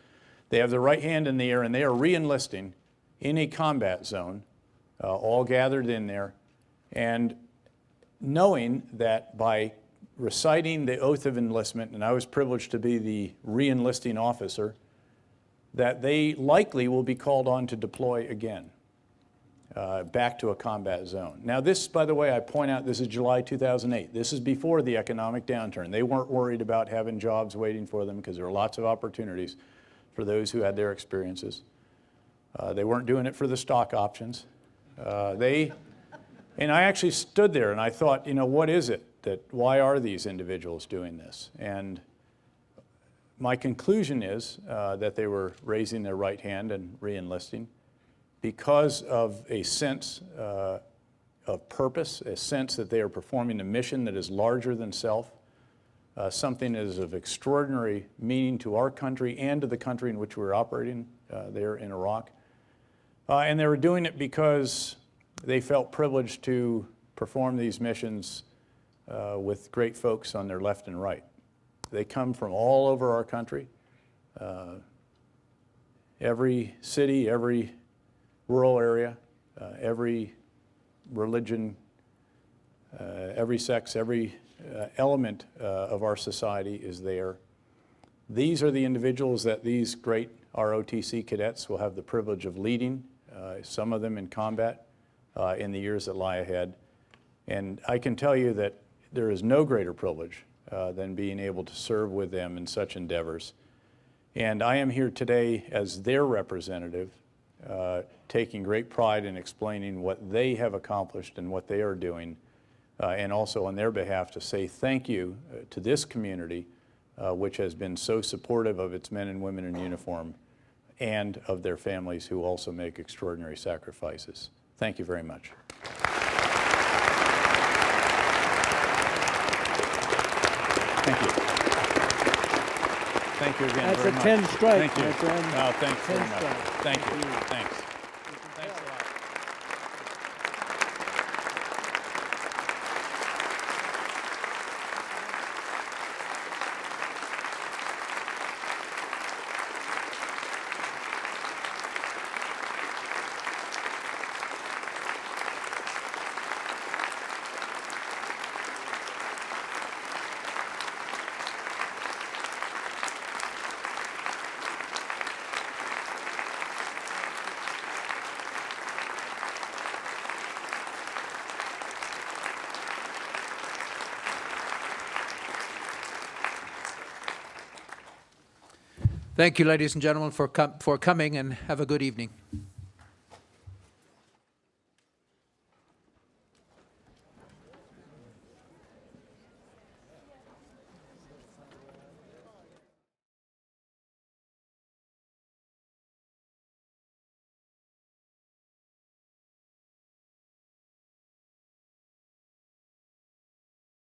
They have their right hand in the air, and they are re-enlisting in a combat zone, all gathered in there, and knowing that by reciting the oath of enlistment, and I was privileged to be the re-enlisting officer, that they likely will be called on to deploy again. back to a combat zone. Now this, by the way, I point out, this is July 2008. This is before the economic downturn. They weren't worried about having jobs waiting for them because there were lots of opportunities for those who had their experiences. They weren't doing it for the stock options. And I actually stood there and I thought, you know, what is it? Why are these individuals doing this? And my conclusion is that they were raising their right hand and re-enlisting because of a sense of purpose, a sense that they are performing a mission that is larger than self, something that is of extraordinary meaning to our country and to the country in which we're operating there in Iraq. And they were doing it because they felt privileged to perform these missions with great folks on their left and right. They come from all over our country, every city, every rural area, every religion, every sex, every element of our society is there. These are the individuals that these great ROTC cadets will have the privilege of leading, some of them in combat in the years that lie ahead. And I can tell you that there is no greater privilege than being able to serve with them in such endeavors. And I am here today as their representative, taking great pride in explaining what they have accomplished and what they are doing, and also on their behalf to say thank you to this community, which has been so supportive of its men and women in uniform and of their families who also make extraordinary sacrifices. Thank you very much. Thank you. Thank you again very much. That's a 10 strike, Thank you. my friend. Oh, thanks very 10 much. strike. Thank you. Thanks. Thanks a lot. Thank you, ladies and gentlemen, for coming, and have a good evening.